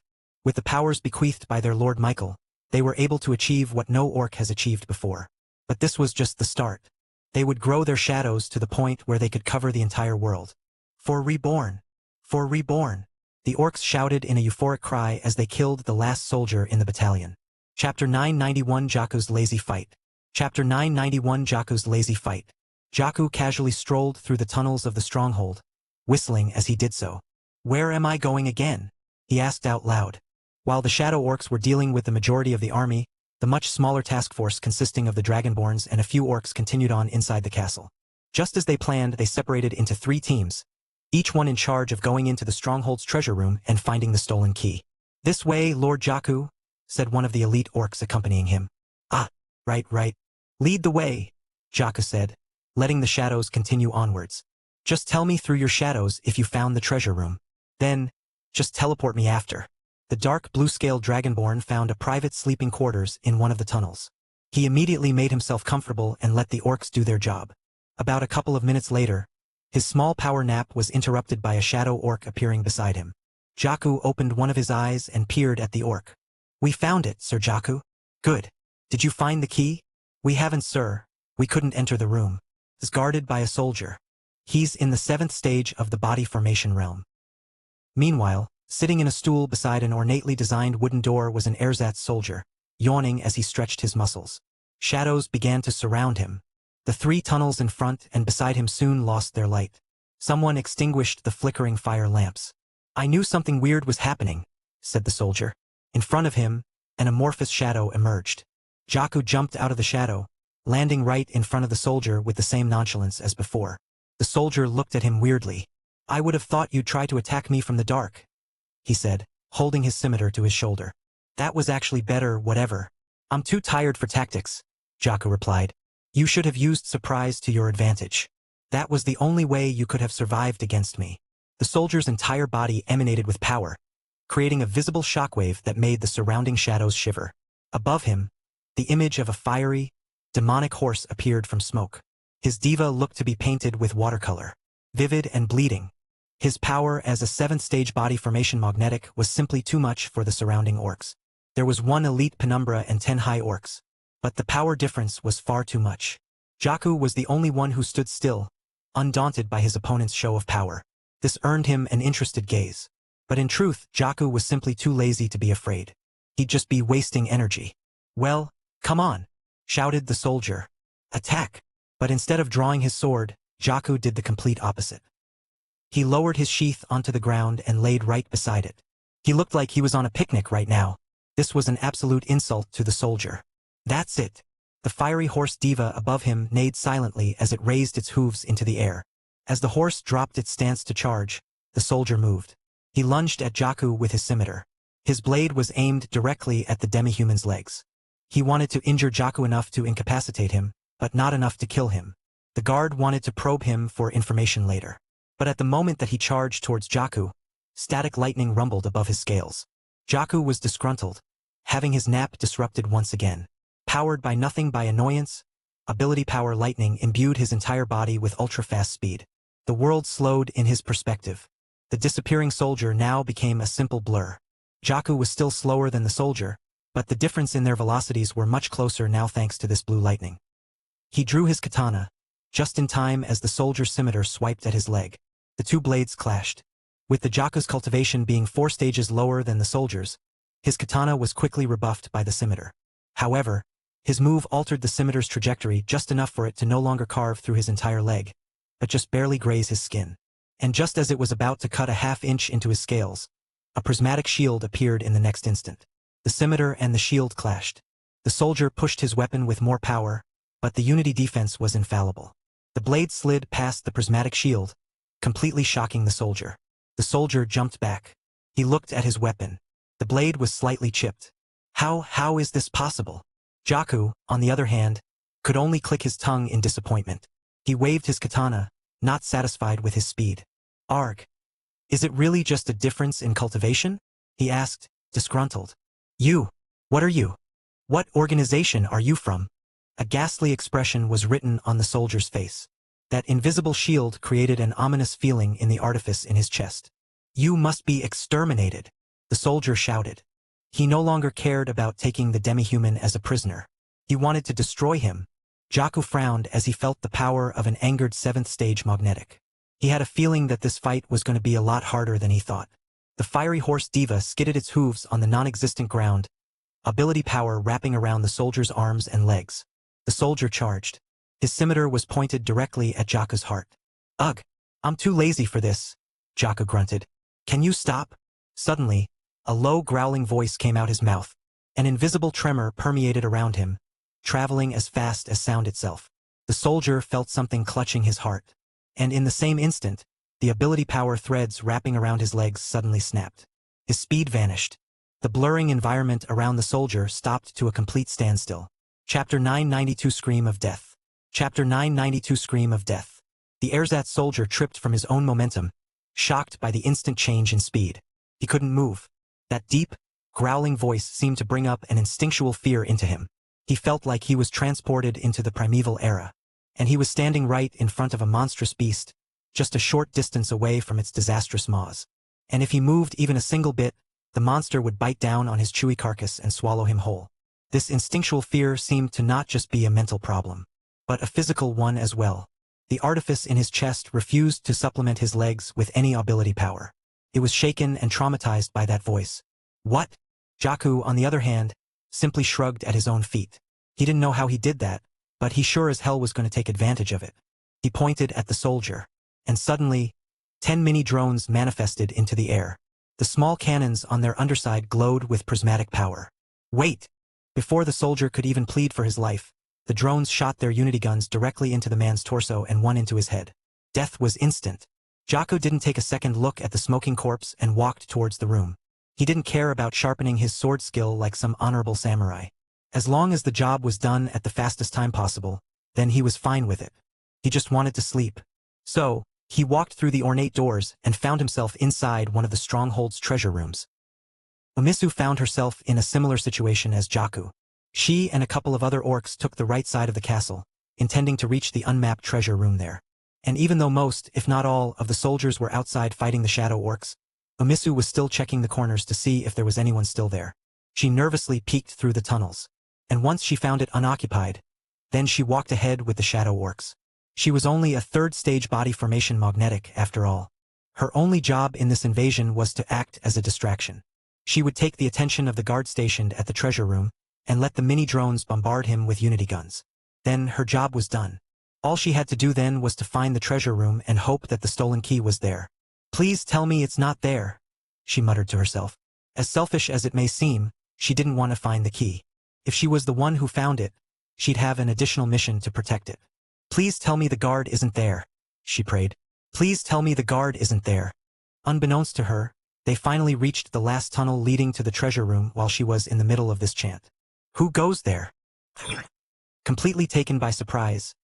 With the powers bequeathed by their Lord Michael, they were able to achieve what no orc has achieved before. But this was just the start. They would grow their shadows to the point where they could cover the entire world. For Reborn! For Reborn! The orcs shouted in a euphoric cry as they killed the last soldier in the battalion. Chapter 991 Jaku's Lazy Fight. Chapter 991 Jaku's Lazy Fight. Jaku casually strolled through the tunnels of the stronghold, whistling as he did so. "Where am I going again?" he asked out loud. While the shadow orcs were dealing with the majority of the army, the much smaller task force consisting of the dragonborns and a few orcs continued on inside the castle. Just as they planned, they separated into 3 teams, each one in charge of going into the stronghold's treasure room and finding the stolen key. "This way, Lord Jaku," said one of the elite orcs accompanying him. "Ah, right. Lead the way," Jaku said, letting the shadows continue onwards. "Just tell me through your shadows if you found the treasure room. Then, just teleport me after." The dark blue-scaled dragonborn found a private sleeping quarters in one of the tunnels. He immediately made himself comfortable and let the orcs do their job. About a couple of minutes later, his small power nap was interrupted by a shadow orc appearing beside him. Jaku opened one of his eyes and peered at the orc. "We found it, Sir Jaku." "Good. Did you find the key?" "We haven't, sir. We couldn't enter the room. It's guarded by a soldier. He's in the 7th stage of the body formation realm." Meanwhile, sitting in a stool beside an ornately designed wooden door was an ersatz soldier, yawning as he stretched his muscles. Shadows began to surround him. The 3 tunnels in front and beside him soon lost their light. Someone extinguished the flickering fire lamps. "I knew something weird was happening," said the soldier. In front of him, an amorphous shadow emerged. Jaku jumped out of the shadow, landing right in front of the soldier with the same nonchalance as before. The soldier looked at him weirdly. "I would have thought you'd try to attack me from the dark," he said, holding his scimitar to his shoulder. "That was actually better, whatever." "I'm too tired for tactics," Jaku replied. "You should have used surprise to your advantage. That was the only way you could have survived against me." The soldier's entire body emanated with power, creating a visible shockwave that made the surrounding shadows shiver. Above him, the image of a fiery, demonic horse appeared from smoke. His diva looked to be painted with watercolor, vivid and bleeding. His power as a 7th-stage body formation magnetic was simply too much for the surrounding orcs. There was 1 elite penumbra and 10 high orcs, but the power difference was far too much. Jaku was the only one who stood still, undaunted by his opponent's show of power. This earned him an interested gaze. But in truth, Jaku was simply too lazy to be afraid. He'd just be wasting energy. "Well, come on," shouted the soldier. "Attack!" But instead of drawing his sword, Jaku did the complete opposite. He lowered his sheath onto the ground and laid right beside it. He looked like he was on a picnic right now. This was an absolute insult to the soldier. "That's it." The fiery horse diva above him neighed silently as it raised its hooves into the air. As the horse dropped its stance to charge, the soldier moved. He lunged at Jaku with his scimitar. His blade was aimed directly at the demi-human's legs. He wanted to injure Jaku enough to incapacitate him, but not enough to kill him. The guard wanted to probe him for information later. But at the moment that he charged towards Jaku, static lightning rumbled above his scales. Jaku was disgruntled, having his nap disrupted once again. Powered by nothing but annoyance, ability power lightning imbued his entire body with ultra-fast speed. The world slowed in his perspective. The disappearing soldier now became a simple blur. Jaku was still slower than the soldier, but the difference in their velocities were much closer now thanks to this blue lightning. He drew his katana, just in time as the soldier's scimitar swiped at his leg. The two blades clashed. With the Jaku's cultivation being 4 stages lower than the soldier's, his katana was quickly rebuffed by the scimitar. However, his move altered the scimitar's trajectory just enough for it to no longer carve through his entire leg, but just barely graze his skin. And just as it was about to cut a half-inch into his scales, a prismatic shield appeared in the next instant. The scimitar and the shield clashed. The soldier pushed his weapon with more power, but the unity defense was infallible. The blade slid past the prismatic shield, completely shocking the soldier. The soldier jumped back. He looked at his weapon. The blade was slightly chipped. How is this possible? Jaku, on the other hand, could only click his tongue in disappointment. He waved his katana, not satisfied with his speed. "Arg. Is it really just a difference in cultivation?" he asked, disgruntled. "You. What are you? What organization are you from?" A ghastly expression was written on the soldier's face. That invisible shield created an ominous feeling in the artifice in his chest. "You must be exterminated," the soldier shouted. He no longer cared about taking the demi-human as a prisoner. He wanted to destroy him. Jaku frowned as he felt the power of an angered 7th stage magnetic. He had a feeling that this fight was going to be a lot harder than he thought. The fiery horse diva skidded its hooves on the non-existent ground, ability power wrapping around the soldier's arms and legs. The soldier charged. His scimitar was pointed directly at Jaku's heart. "Ugh, I'm too lazy for this," Jaku grunted. "Can you stop?" Suddenly, a low growling voice came out his mouth. An invisible tremor permeated around him, traveling as fast as sound itself. The soldier felt something clutching his heart. And in the same instant, the ability power threads wrapping around his legs suddenly snapped. His speed vanished. The blurring environment around the soldier stopped to a complete standstill. Chapter 992 Scream of Death. Chapter 992 Scream of Death. The ersatz soldier tripped from his own momentum, shocked by the instant change in speed. He couldn't move. That deep, growling voice seemed to bring up an instinctual fear into him. He felt like he was transported into the primeval era, and he was standing right in front of a monstrous beast, just a short distance away from its disastrous maws. And if he moved even a single bit, the monster would bite down on his chewy carcass and swallow him whole. This instinctual fear seemed to not just be a mental problem, but a physical one as well. The artifice in his chest refused to supplement his legs with any ability power. It was shaken and traumatized by that voice. "What?" Jaku, on the other hand, simply shrugged at his own feet. He didn't know how he did that, but he sure as hell was going to take advantage of it. He pointed at the soldier, and suddenly, 10 mini-drones manifested into the air. The small cannons on their underside glowed with prismatic power. "Wait!" Before the soldier could even plead for his life, the drones shot their unity guns directly into the man's torso and one into his head. Death was instant. Jaku didn't take a second look at the smoking corpse and walked towards the room. He didn't care about sharpening his sword skill like some honorable samurai. As long as the job was done at the fastest time possible, then he was fine with it. He just wanted to sleep. So, he walked through the ornate doors and found himself inside one of the stronghold's treasure rooms. Umisu found herself in a similar situation as Jaku. She and a couple of other orcs took the right side of the castle, intending to reach the unmapped treasure room there. And even though most, if not all, of the soldiers were outside fighting the shadow orcs, Umisu was still checking the corners to see if there was anyone still there. She nervously peeked through the tunnels. And once she found it unoccupied, then she walked ahead with the shadow orcs. She was only a third-stage body formation magnetic, after all. Her only job in this invasion was to act as a distraction. She would take the attention of the guard stationed at the treasure room, and let the mini-drones bombard him with unity guns. Then her job was done. All she had to do then was to find the treasure room and hope that the stolen key was there. "Please tell me it's not there," she muttered to herself. As selfish as it may seem, she didn't want to find the key. If she was the one who found it, she'd have an additional mission to protect it. "Please tell me the guard isn't there," she prayed. "Please tell me the guard isn't there." Unbeknownst to her, they finally reached the last tunnel leading to the treasure room while she was in the middle of this chant. "Who goes there?" Completely taken by surprise,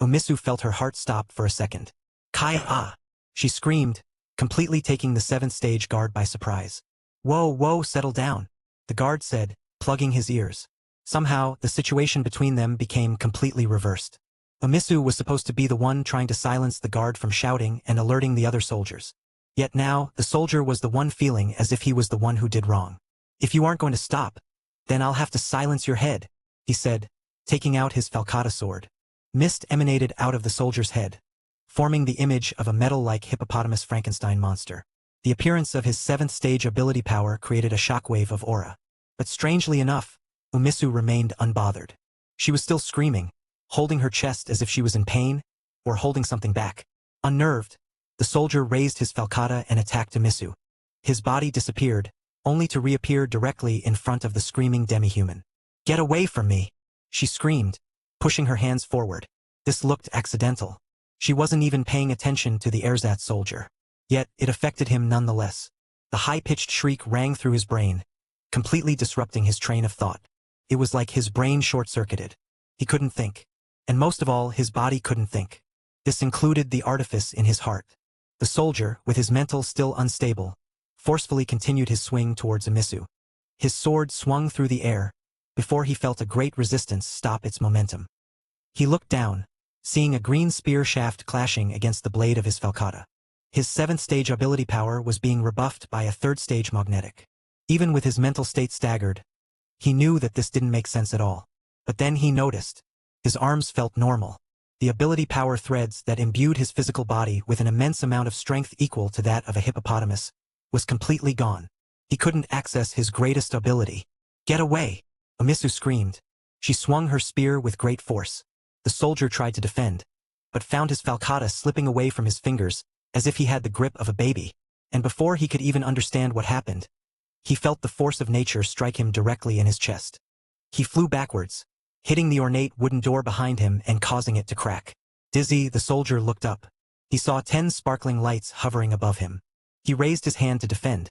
Umisu felt her heart stop for a second. "Kai-ah!" she screamed, completely taking the 7th stage guard by surprise. "Whoa, whoa, settle down," the guard said, plugging his ears. Somehow, the situation between them became completely reversed. Umisu was supposed to be the one trying to silence the guard from shouting and alerting the other soldiers. Yet now, the soldier was the one feeling as if he was the one who did wrong. "If you aren't going to stop, then I'll have to silence your head," he said, taking out his falcata sword. Mist emanated out of the soldier's head, forming the image of a metal-like hippopotamus Frankenstein monster. The appearance of his 7th stage ability power created a shockwave of aura. But strangely enough, Umisu remained unbothered. She was still screaming, holding her chest as if she was in pain, or holding something back. Unnerved, the soldier raised his falcata and attacked Umisu. His body disappeared, only to reappear directly in front of the screaming demi-human. "Get away from me!" she screamed, pushing her hands forward. This looked accidental. She wasn't even paying attention to the ersatz soldier. Yet, it affected him nonetheless. The high-pitched shriek rang through his brain, completely disrupting his train of thought. It was like his brain short-circuited. He couldn't think. And most of all, his body couldn't think. This included the artifice in his heart. The soldier, with his mental still unstable, forcefully continued his swing towards Umisu. His sword swung through the air, before he felt a great resistance stop its momentum. He looked down, seeing a green spear shaft clashing against the blade of his falcata. His 7th stage ability power was being rebuffed by a 3rd stage magnetic. Even with his mental state staggered, he knew that this didn't make sense at all. But then he noticed. His arms felt normal. The ability power threads that imbued his physical body with an immense amount of strength equal to that of a hippopotamus was completely gone. He couldn't access his greatest ability. "Get away!" Umisu screamed. She swung her spear with great force. The soldier tried to defend, but found his falcata slipping away from his fingers as if he had the grip of a baby. And before he could even understand what happened, he felt the force of nature strike him directly in his chest. He flew backwards, hitting the ornate wooden door behind him and causing it to crack. Dizzy, the soldier looked up. He saw 10 sparkling lights hovering above him. He raised his hand to defend,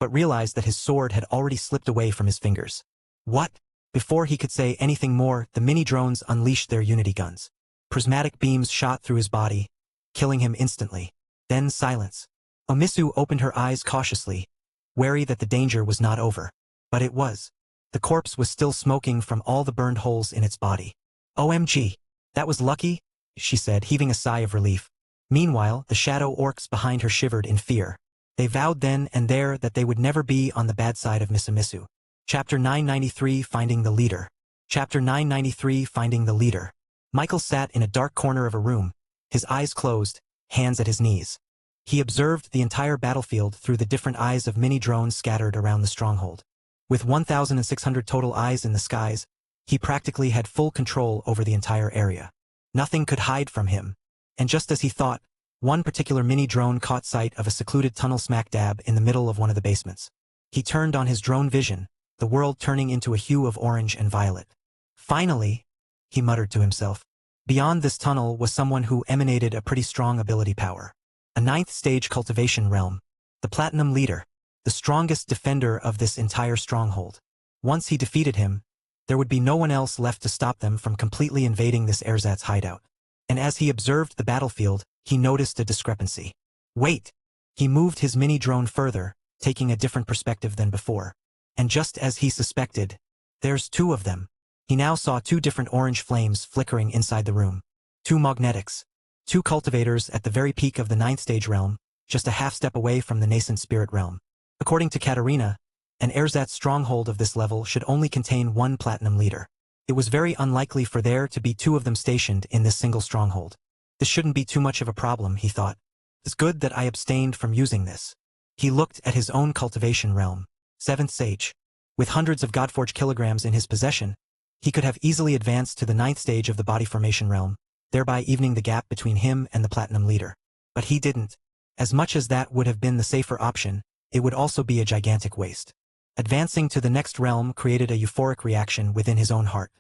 but realized that his sword had already slipped away from his fingers. "What?" Before he could say anything more, the mini-drones unleashed their unity guns. Prismatic beams shot through his body, killing him instantly. Then silence. Umisu opened her eyes cautiously, wary that the danger was not over. But it was. The corpse was still smoking from all the burned holes in its body. "OMG. That was lucky," she said, heaving a sigh of relief. Meanwhile, the shadow orcs behind her shivered in fear. They vowed then and there that they would never be on the bad side of Miss Umisu. Chapter 993 Finding the Leader. Chapter 993 Finding the Leader. Michael sat in a dark corner of a room, his eyes closed, hands at his knees. He observed the entire battlefield through the different eyes of mini-drones scattered around the stronghold. With 1,600 total eyes in the skies, he practically had full control over the entire area. Nothing could hide from him. And just as he thought, one particular mini-drone caught sight of a secluded tunnel smack dab in the middle of one of the basements. He turned on his drone vision, the world turning into a hue of orange and violet. "Finally," he muttered to himself. Beyond this tunnel was someone who emanated a pretty strong ability power. A 9th stage cultivation realm. The Platinum Leader. The strongest defender of this entire stronghold. Once he defeated him, there would be no one else left to stop them from completely invading this ersatz hideout. And as he observed the battlefield, he noticed a discrepancy. "Wait!" He moved his mini-drone further, taking a different perspective than before. And just as he suspected, there's 2 of them. He now saw 2 different orange flames flickering inside the room. 2 magnetics. 2 cultivators at the very peak of the 9th stage realm, just a half step away from the nascent spirit realm. According to Katarina, an ersatz stronghold of this level should only contain 1 platinum leader. It was very unlikely for there to be 2 of them stationed in this single stronghold. This shouldn't be too much of a problem, he thought. It's good that I abstained from using this. He looked at his own cultivation realm. 7th stage. With hundreds of Godforge kilograms in his possession, he could have easily advanced to the 9th stage of the body formation realm, thereby evening the gap between him and the platinum leader. But he didn't. As much as that would have been the safer option, it would also be a gigantic waste. Advancing to the next realm created a euphoric reaction within his own heart.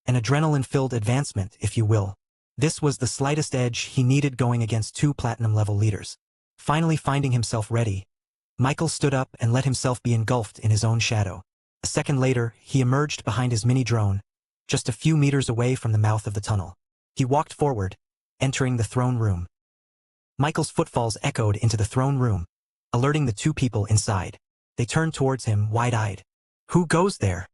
An adrenaline-filled advancement, if you will. This was the slightest edge he needed going against 2 platinum-level leaders. Finally finding himself ready, Michael stood up and let himself be engulfed in his own shadow. A second later, he emerged behind his mini-drone, just a few meters away from the mouth of the tunnel. He walked forward, entering the throne room. Michael's footfalls echoed into the throne room, alerting the 2 people inside. They turned towards him, wide-eyed. Who goes there?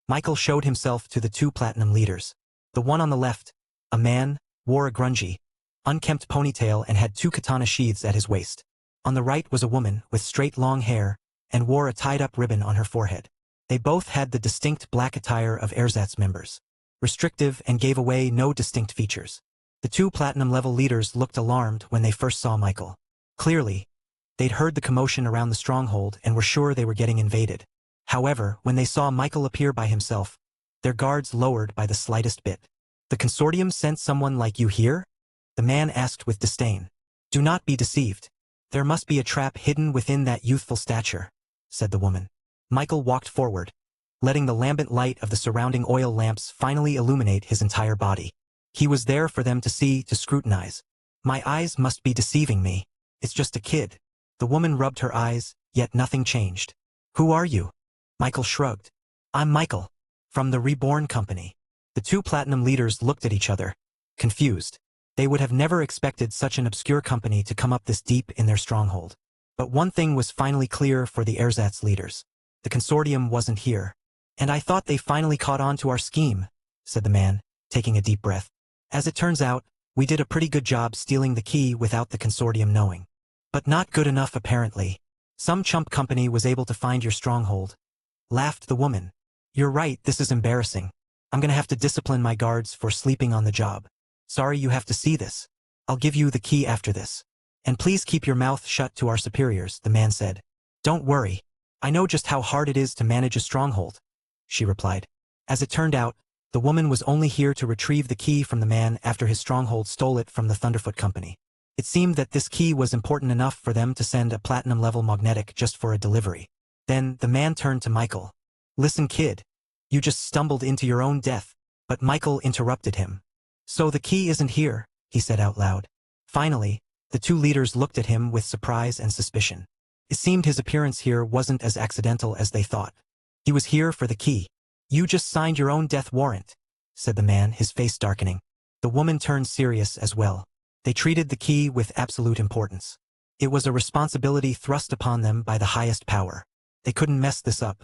Michael showed himself to the 2 platinum leaders. The one on the left, a man, wore a grungy, unkempt ponytail and had 2 katana sheaths at his waist. On the right was a woman with straight long hair and wore a tied-up ribbon on her forehead. They both had the distinct black attire of ersatz members, restrictive and gave away no distinct features. The 2 platinum-level leaders looked alarmed when they first saw Michael. Clearly, they'd heard the commotion around the stronghold and were sure they were getting invaded. However, when they saw Michael appear by himself, their guards lowered by the slightest bit. The consortium sent someone like you here? The man asked with disdain. Do not be deceived. There must be a trap hidden within that youthful stature, said the woman. Michael walked forward, letting the lambent light of the surrounding oil lamps finally illuminate his entire body. He was there for them to see, to scrutinize. My eyes must be deceiving me. It's just a kid. The woman rubbed her eyes, yet nothing changed. Who are you? Michael shrugged. I'm Michael, from the Reborn company. The 2 platinum leaders looked at each other, confused. They would have never expected such an obscure company to come up this deep in their stronghold. But one thing was finally clear for the ersatz leaders. The consortium wasn't here. And I thought they finally caught on to our scheme, said the man, taking a deep breath. As it turns out, we did a pretty good job stealing the key without the consortium knowing. But not good enough apparently. Some chump company was able to find your stronghold. Laughed the woman. You're right, this is embarrassing. I'm gonna have to discipline my guards for sleeping on the job. Sorry you have to see this. I'll give you the key after this. And please keep your mouth shut to our superiors, the man said. Don't worry. I know just how hard it is to manage a stronghold, she replied. As it turned out, the woman was only here to retrieve the key from the man after his stronghold stole it from the Thunderfoot Company. It seemed that this key was important enough for them to send a platinum-level magnetic just for a delivery. Then, the man turned to Michael. Listen, kid. You just stumbled into your own death. But Michael interrupted him. So the key isn't here, he said out loud. Finally, the 2 leaders looked at him with surprise and suspicion. It seemed his appearance here wasn't as accidental as they thought. He was here for the key. You just signed your own death warrant, said the man, his face darkening. The woman turned serious as well. They treated the key with absolute importance. It was a responsibility thrust upon them by the highest power. They couldn't mess this up.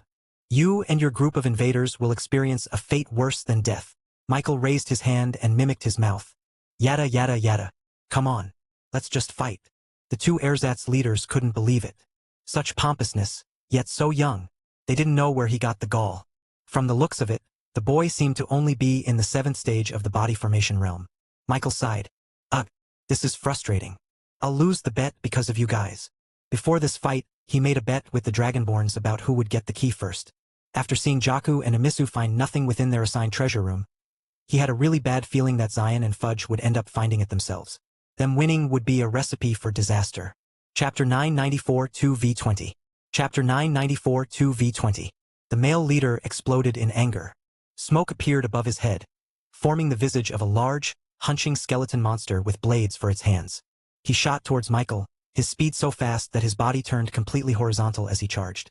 You and your group of invaders will experience a fate worse than death. Michael raised his hand and mimicked his mouth. Yada yada yada. Come on. Let's just fight. The 2 ersatz leaders couldn't believe it. Such pompousness, yet so young. They didn't know where he got the gall. From the looks of it, the boy seemed to only be in the 7th stage of the body formation realm. Michael sighed. Ugh, this is frustrating. I'll lose the bet because of you guys. Before this fight, he made a bet with the Dragonborns about who would get the key first. After seeing Jakku and Amisu find nothing within their assigned treasure room, he had a really bad feeling that Zion and Fudge would end up finding it themselves. Them winning would be a recipe for disaster. Chapter 994 2v20. Chapter 994 2v20. The male leader exploded in anger. Smoke appeared above his head, forming the visage of a large, hunching skeleton monster with blades for its hands. He shot towards Michael, his speed so fast that his body turned completely horizontal as he charged.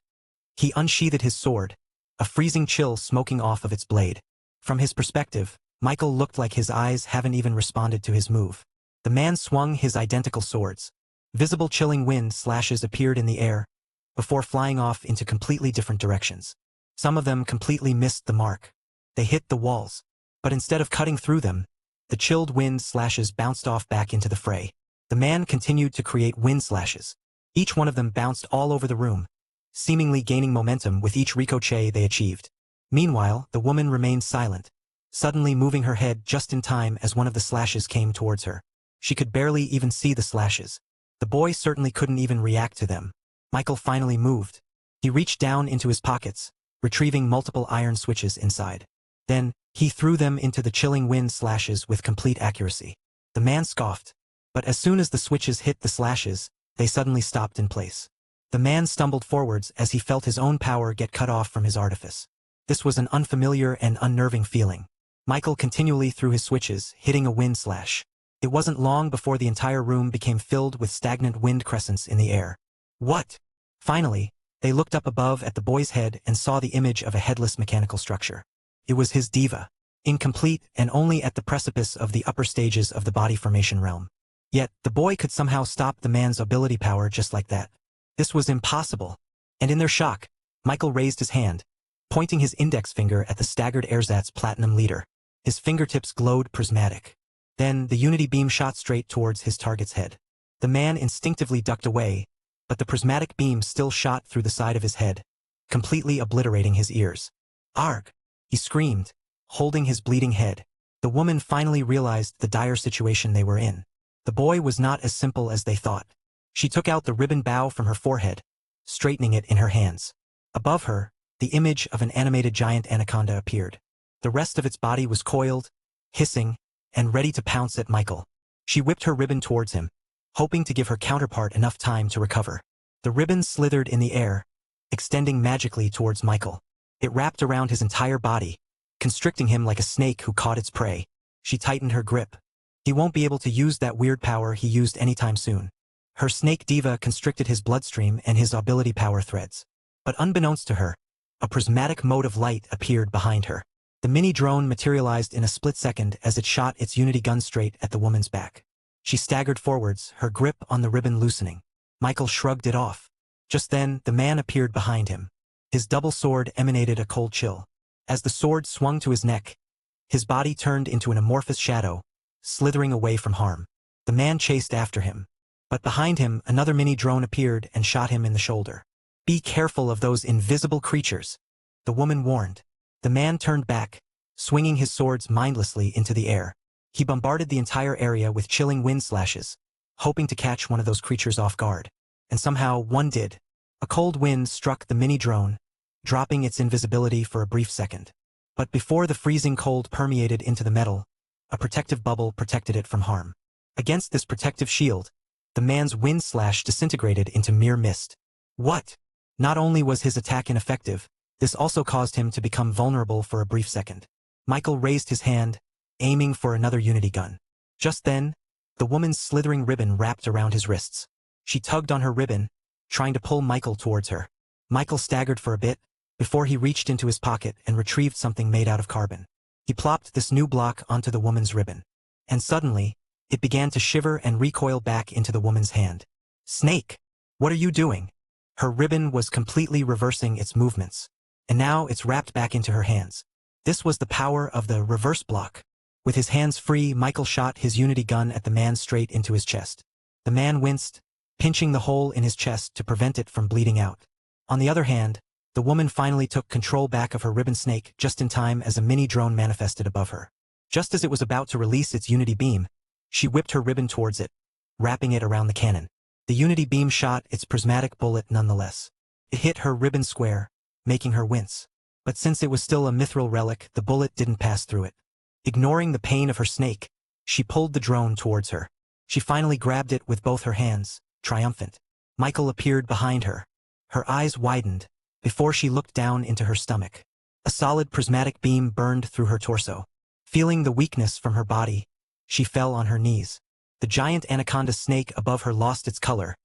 He unsheathed his sword, a freezing chill smoking off of its blade. From his perspective, Michael looked like his eyes haven't even responded to his move. The man swung his identical swords. Visible chilling wind slashes appeared in the air, before flying off into completely different directions. Some of them completely missed the mark. They hit the walls. But instead of cutting through them, the chilled wind slashes bounced off back into the fray. The man continued to create wind slashes. Each one of them bounced all over the room, seemingly gaining momentum with each ricochet they achieved. Meanwhile, the woman remained silent, suddenly moving her head just in time as one of the slashes came towards her. She could barely even see the slashes. The boy certainly couldn't even react to them. Michael finally moved. He reached down into his pockets, retrieving multiple iron switches inside. Then, he threw them into the chilling wind slashes with complete accuracy. The man scoffed, but as soon as the switches hit the slashes, they suddenly stopped in place. The man stumbled forwards as he felt his own power get cut off from his artifice. This was an unfamiliar and unnerving feeling. Michael continually threw his switches, hitting a wind slash. It wasn't long before the entire room became filled with stagnant wind crescents in the air. What? Finally, they looked up above at the boy's head and saw the image of a headless mechanical structure. It was his diva, incomplete and only at the precipice of the upper stages of the body formation realm. Yet, the boy could somehow stop the man's ability power just like that. This was impossible. And in their shock, Michael raised his hand, pointing his index finger at the staggered ersatz platinum leader. His fingertips glowed prismatic. Then, the unity beam shot straight towards his target's head. The man instinctively ducked away, but the prismatic beam still shot through the side of his head, completely obliterating his ears. "Arg!" he screamed, holding his bleeding head. The woman finally realized the dire situation they were in. The boy was not as simple as they thought. She took out the ribbon bow from her forehead, straightening it in her hands. Above her, the image of an animated giant anaconda appeared. The rest of its body was coiled, hissing, and ready to pounce at Michael. She whipped her ribbon towards him, hoping to give her counterpart enough time to recover. The ribbon slithered in the air, extending magically towards Michael. It wrapped around his entire body, constricting him like a snake who caught its prey. She tightened her grip. He won't be able to use that weird power he used anytime soon. Her snake diva constricted his bloodstream and his ability power threads. But unbeknownst to her, a prismatic mode of light appeared behind her. The mini-drone materialized in a split second as it shot its unity gun straight at the woman's back. She staggered forwards, her grip on the ribbon loosening. Michael shrugged it off. Just then, the man appeared behind him. His double sword emanated a cold chill. As the sword swung to his neck, his body turned into an amorphous shadow, slithering away from harm. The man chased after him. But behind him, another mini-drone appeared and shot him in the shoulder. "Be careful of those invisible creatures," the woman warned. The man turned back, swinging his swords mindlessly into the air. He bombarded the entire area with chilling wind slashes, hoping to catch one of those creatures off guard. And somehow, one did. A cold wind struck the mini-drone, dropping its invisibility for a brief second. But before the freezing cold permeated into the metal, a protective bubble protected it from harm. Against this protective shield, the man's wind slash disintegrated into mere mist. What? Not only was his attack ineffective, this also caused him to become vulnerable for a brief second. Michael raised his hand, aiming for another unity gun. Just then, the woman's slithering ribbon wrapped around his wrists. She tugged on her ribbon, trying to pull Michael towards her. Michael staggered for a bit, before he reached into his pocket and retrieved something made out of carbon. He plopped this new block onto the woman's ribbon. And suddenly, it began to shiver and recoil back into the woman's hand. "Snake! What are you doing?" Her ribbon was completely reversing its movements, and now it's wrapped back into her hands. This was the power of the reverse block. With his hands free, Michael shot his unity gun at the man straight into his chest. The man winced, pinching the hole in his chest to prevent it from bleeding out. On the other hand, the woman finally took control back of her ribbon snake just in time as a mini-drone manifested above her. Just as it was about to release its unity beam, she whipped her ribbon towards it, wrapping it around the cannon. The unity beam shot its prismatic bullet nonetheless. It hit her ribbon square, making her wince. But since it was still a mithril relic, the bullet didn't pass through it. Ignoring the pain of her snake, she pulled the drone towards her. She finally grabbed it with both her hands, triumphant. Michael appeared behind her. Her eyes widened, before she looked down into her stomach. A solid prismatic beam burned through her torso. Feeling the weakness from her body, she fell on her knees. The giant anaconda snake above her lost its color,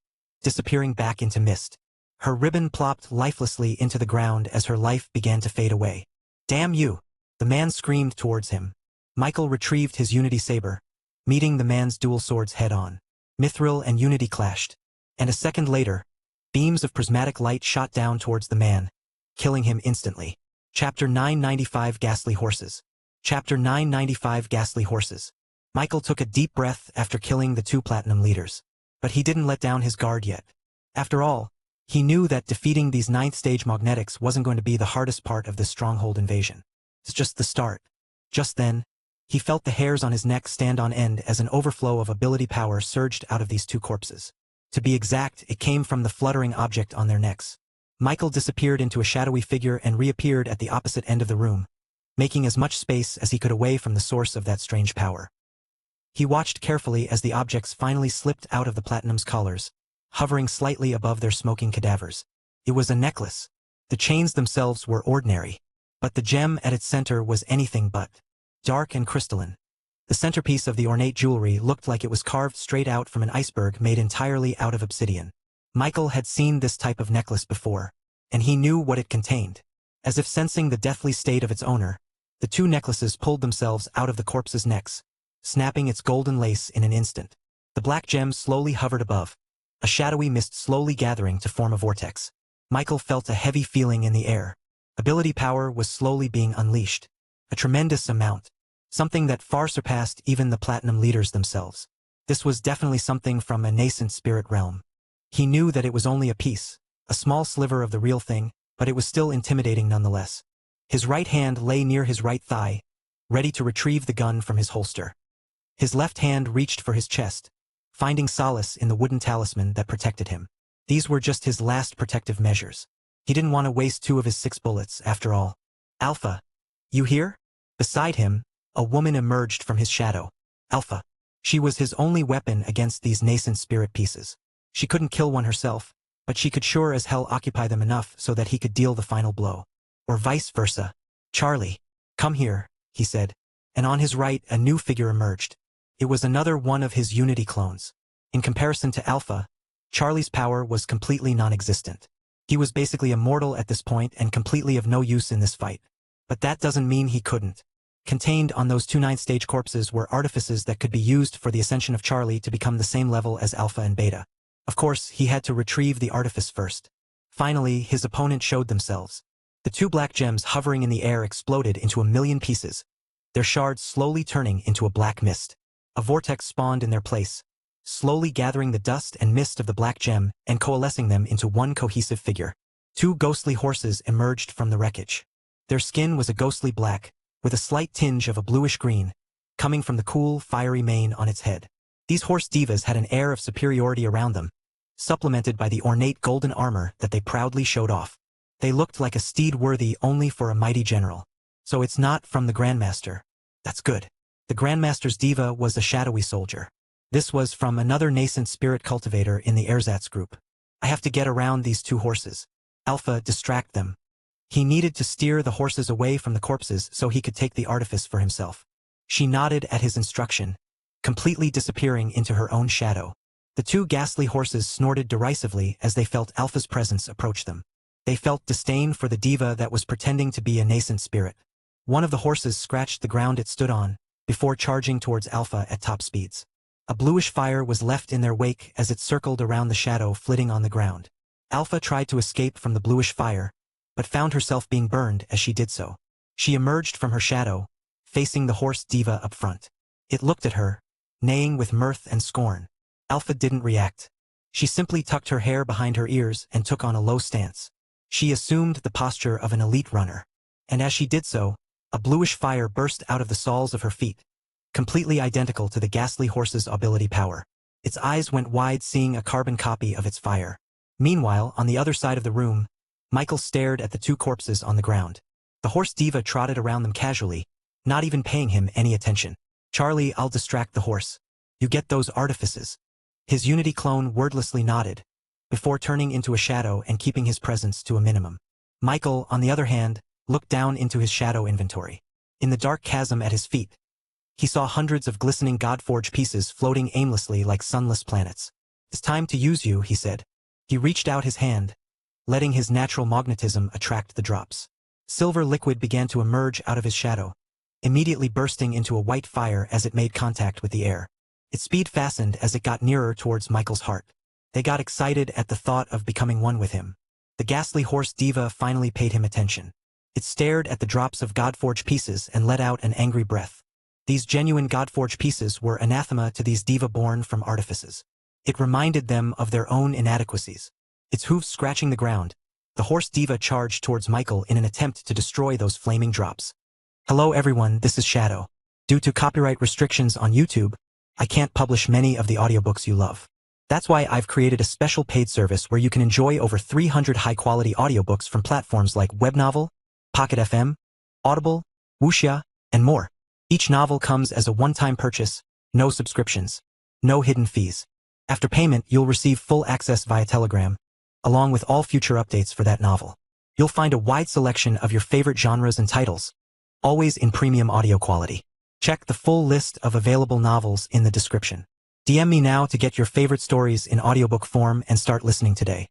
disappearing back into mist. Her ribbon plopped lifelessly into the ground as her life began to fade away. "Damn you!" the man screamed towards him. Michael retrieved his unity saber, meeting the man's dual swords head-on. Mithril and unity clashed, and a second later, beams of prismatic light shot down towards the man, killing him instantly. Chapter 995 Ghastly Horses. Chapter 995 Ghastly Horses. Michael took a deep breath after killing the two platinum leaders. But he didn't let down his guard yet. After all, he knew that defeating these 9th stage magnetics wasn't going to be the hardest part of this stronghold invasion. It's just the start. Just then, He felt the hairs on his neck stand on end as an overflow of ability power surged out of these two corpses. To be exact, it came from the fluttering object on their necks. Michael disappeared into a shadowy figure and reappeared at the opposite end of the room, making as much space as he could away from the source of that strange power. He watched carefully as the objects finally slipped out of the Platinum's collars, hovering slightly above their smoking cadavers. It was a necklace. The chains themselves were ordinary, but the gem at its center was anything but. Dark and crystalline. The centerpiece of the ornate jewelry looked like it was carved straight out from an iceberg made entirely out of obsidian. Michael had seen this type of necklace before, and he knew what it contained. As if sensing the deathly state of its owner, the two necklaces pulled themselves out of the corpse's necks, snapping its golden lace in an instant. The black gem slowly hovered above, a shadowy mist slowly gathering to form a vortex. Michael felt a heavy feeling in the air. Ability power was slowly being unleashed. A tremendous amount. Something that far surpassed even the Platinum leaders themselves. This was definitely something from a nascent spirit realm. He knew that it was only a piece, a small sliver of the real thing, but it was still intimidating nonetheless. His right hand lay near his right thigh, ready to retrieve the gun from his holster. His left hand reached for his chest, finding solace in the wooden talisman that protected him. These were just his last protective measures. He didn't want to waste 2 of his 6 bullets, after all. Alpha. You here? Beside him, a woman emerged from his shadow. Alpha. She was his only weapon against these nascent spirit pieces. She couldn't kill one herself, but she could sure as hell occupy them enough so that he could deal the final blow. Or vice versa. Charlie. Come here, he said. And on his right a new figure emerged. It was another one of his Unity clones. In comparison to Alpha, Charlie's power was completely non-existent. He was basically immortal at this point and completely of no use in this fight. But that doesn't mean he couldn't. Contained on those 2 9th-stage corpses were artifices that could be used for the ascension of Charlie to become the same level as Alpha and Beta. Of course, he had to retrieve the artifice first. Finally, his opponent showed themselves. The 2 black gems hovering in the air exploded into a million pieces, their shards slowly turning into a black mist. A vortex spawned in their place, slowly gathering the dust and mist of the black gem and coalescing them into one cohesive figure. 2 ghostly horses emerged from the wreckage. Their skin was a ghostly black, with a slight tinge of a bluish-green, coming from the cool, fiery mane on its head. These horse divas had an air of superiority around them, supplemented by the ornate golden armor that they proudly showed off. They looked like a steed worthy only for a mighty general. So it's not from the Grandmaster. That's good. The Grandmaster's diva was a shadowy soldier. This was from another nascent spirit cultivator in the ersatz group. I have to get around these 2 horses. Alpha, distract them. He needed to steer the horses away from the corpses so he could take the artifice for himself. She nodded at his instruction, completely disappearing into her own shadow. The 2 ghastly horses snorted derisively as they felt Alpha's presence approach them. They felt disdain for the diva that was pretending to be a nascent spirit. One of the horses scratched the ground it stood on, before charging towards Alpha at top speeds. A bluish fire was left in their wake as it circled around the shadow flitting on the ground. Alpha tried to escape from the bluish fire, but found herself being burned as she did so. She emerged from her shadow, facing the horse diva up front. It looked at her, neighing with mirth and scorn. Alpha didn't react. She simply tucked her hair behind her ears and took on a low stance. She assumed the posture of an elite runner. And as she did so, a bluish fire burst out of the soles of her feet, completely identical to the ghastly horse's ability power. Its eyes went wide, seeing a carbon copy of its fire. Meanwhile, on the other side of the room, Michael stared at the 2 corpses on the ground. The horse diva trotted around them casually, not even paying him any attention. Charlie, I'll distract the horse. You get those artifices. His Unity clone wordlessly nodded, before turning into a shadow and keeping his presence to a minimum. Michael, on the other hand, looked down into his shadow inventory. In the dark chasm at his feet, he saw hundreds of glistening Godforge pieces floating aimlessly like sunless planets. It's time to use you, he said. He reached out his hand, letting his natural magnetism attract the drops. Silver liquid began to emerge out of his shadow, immediately bursting into a white fire as it made contact with the air. Its speed fastened as it got nearer towards Michael's heart. They got excited at the thought of becoming one with him. The ghastly horse diva finally paid him attention. It stared at the drops of Godforge pieces and let out an angry breath. These genuine Godforge pieces were anathema to these diva born from artifices. It reminded them of their own inadequacies. Its hooves scratching the ground, the horse diva charged towards Michael in an attempt to destroy those flaming drops. Hello everyone, this is Shadow. Due to copyright restrictions on YouTube, I can't publish many of the audiobooks you love. That's why I've created a special paid service where you can enjoy over 300 high-quality audiobooks from platforms like Webnovel, Pocket FM, Audible, Wuxia, and more. Each novel comes as a one-time purchase, no subscriptions, no hidden fees. After payment, you'll receive full access via Telegram, along with all future updates for that novel. You'll find a wide selection of your favorite genres and titles, always in premium audio quality. Check the full list of available novels in the description. DM me now to get your favorite stories in audiobook form and start listening today.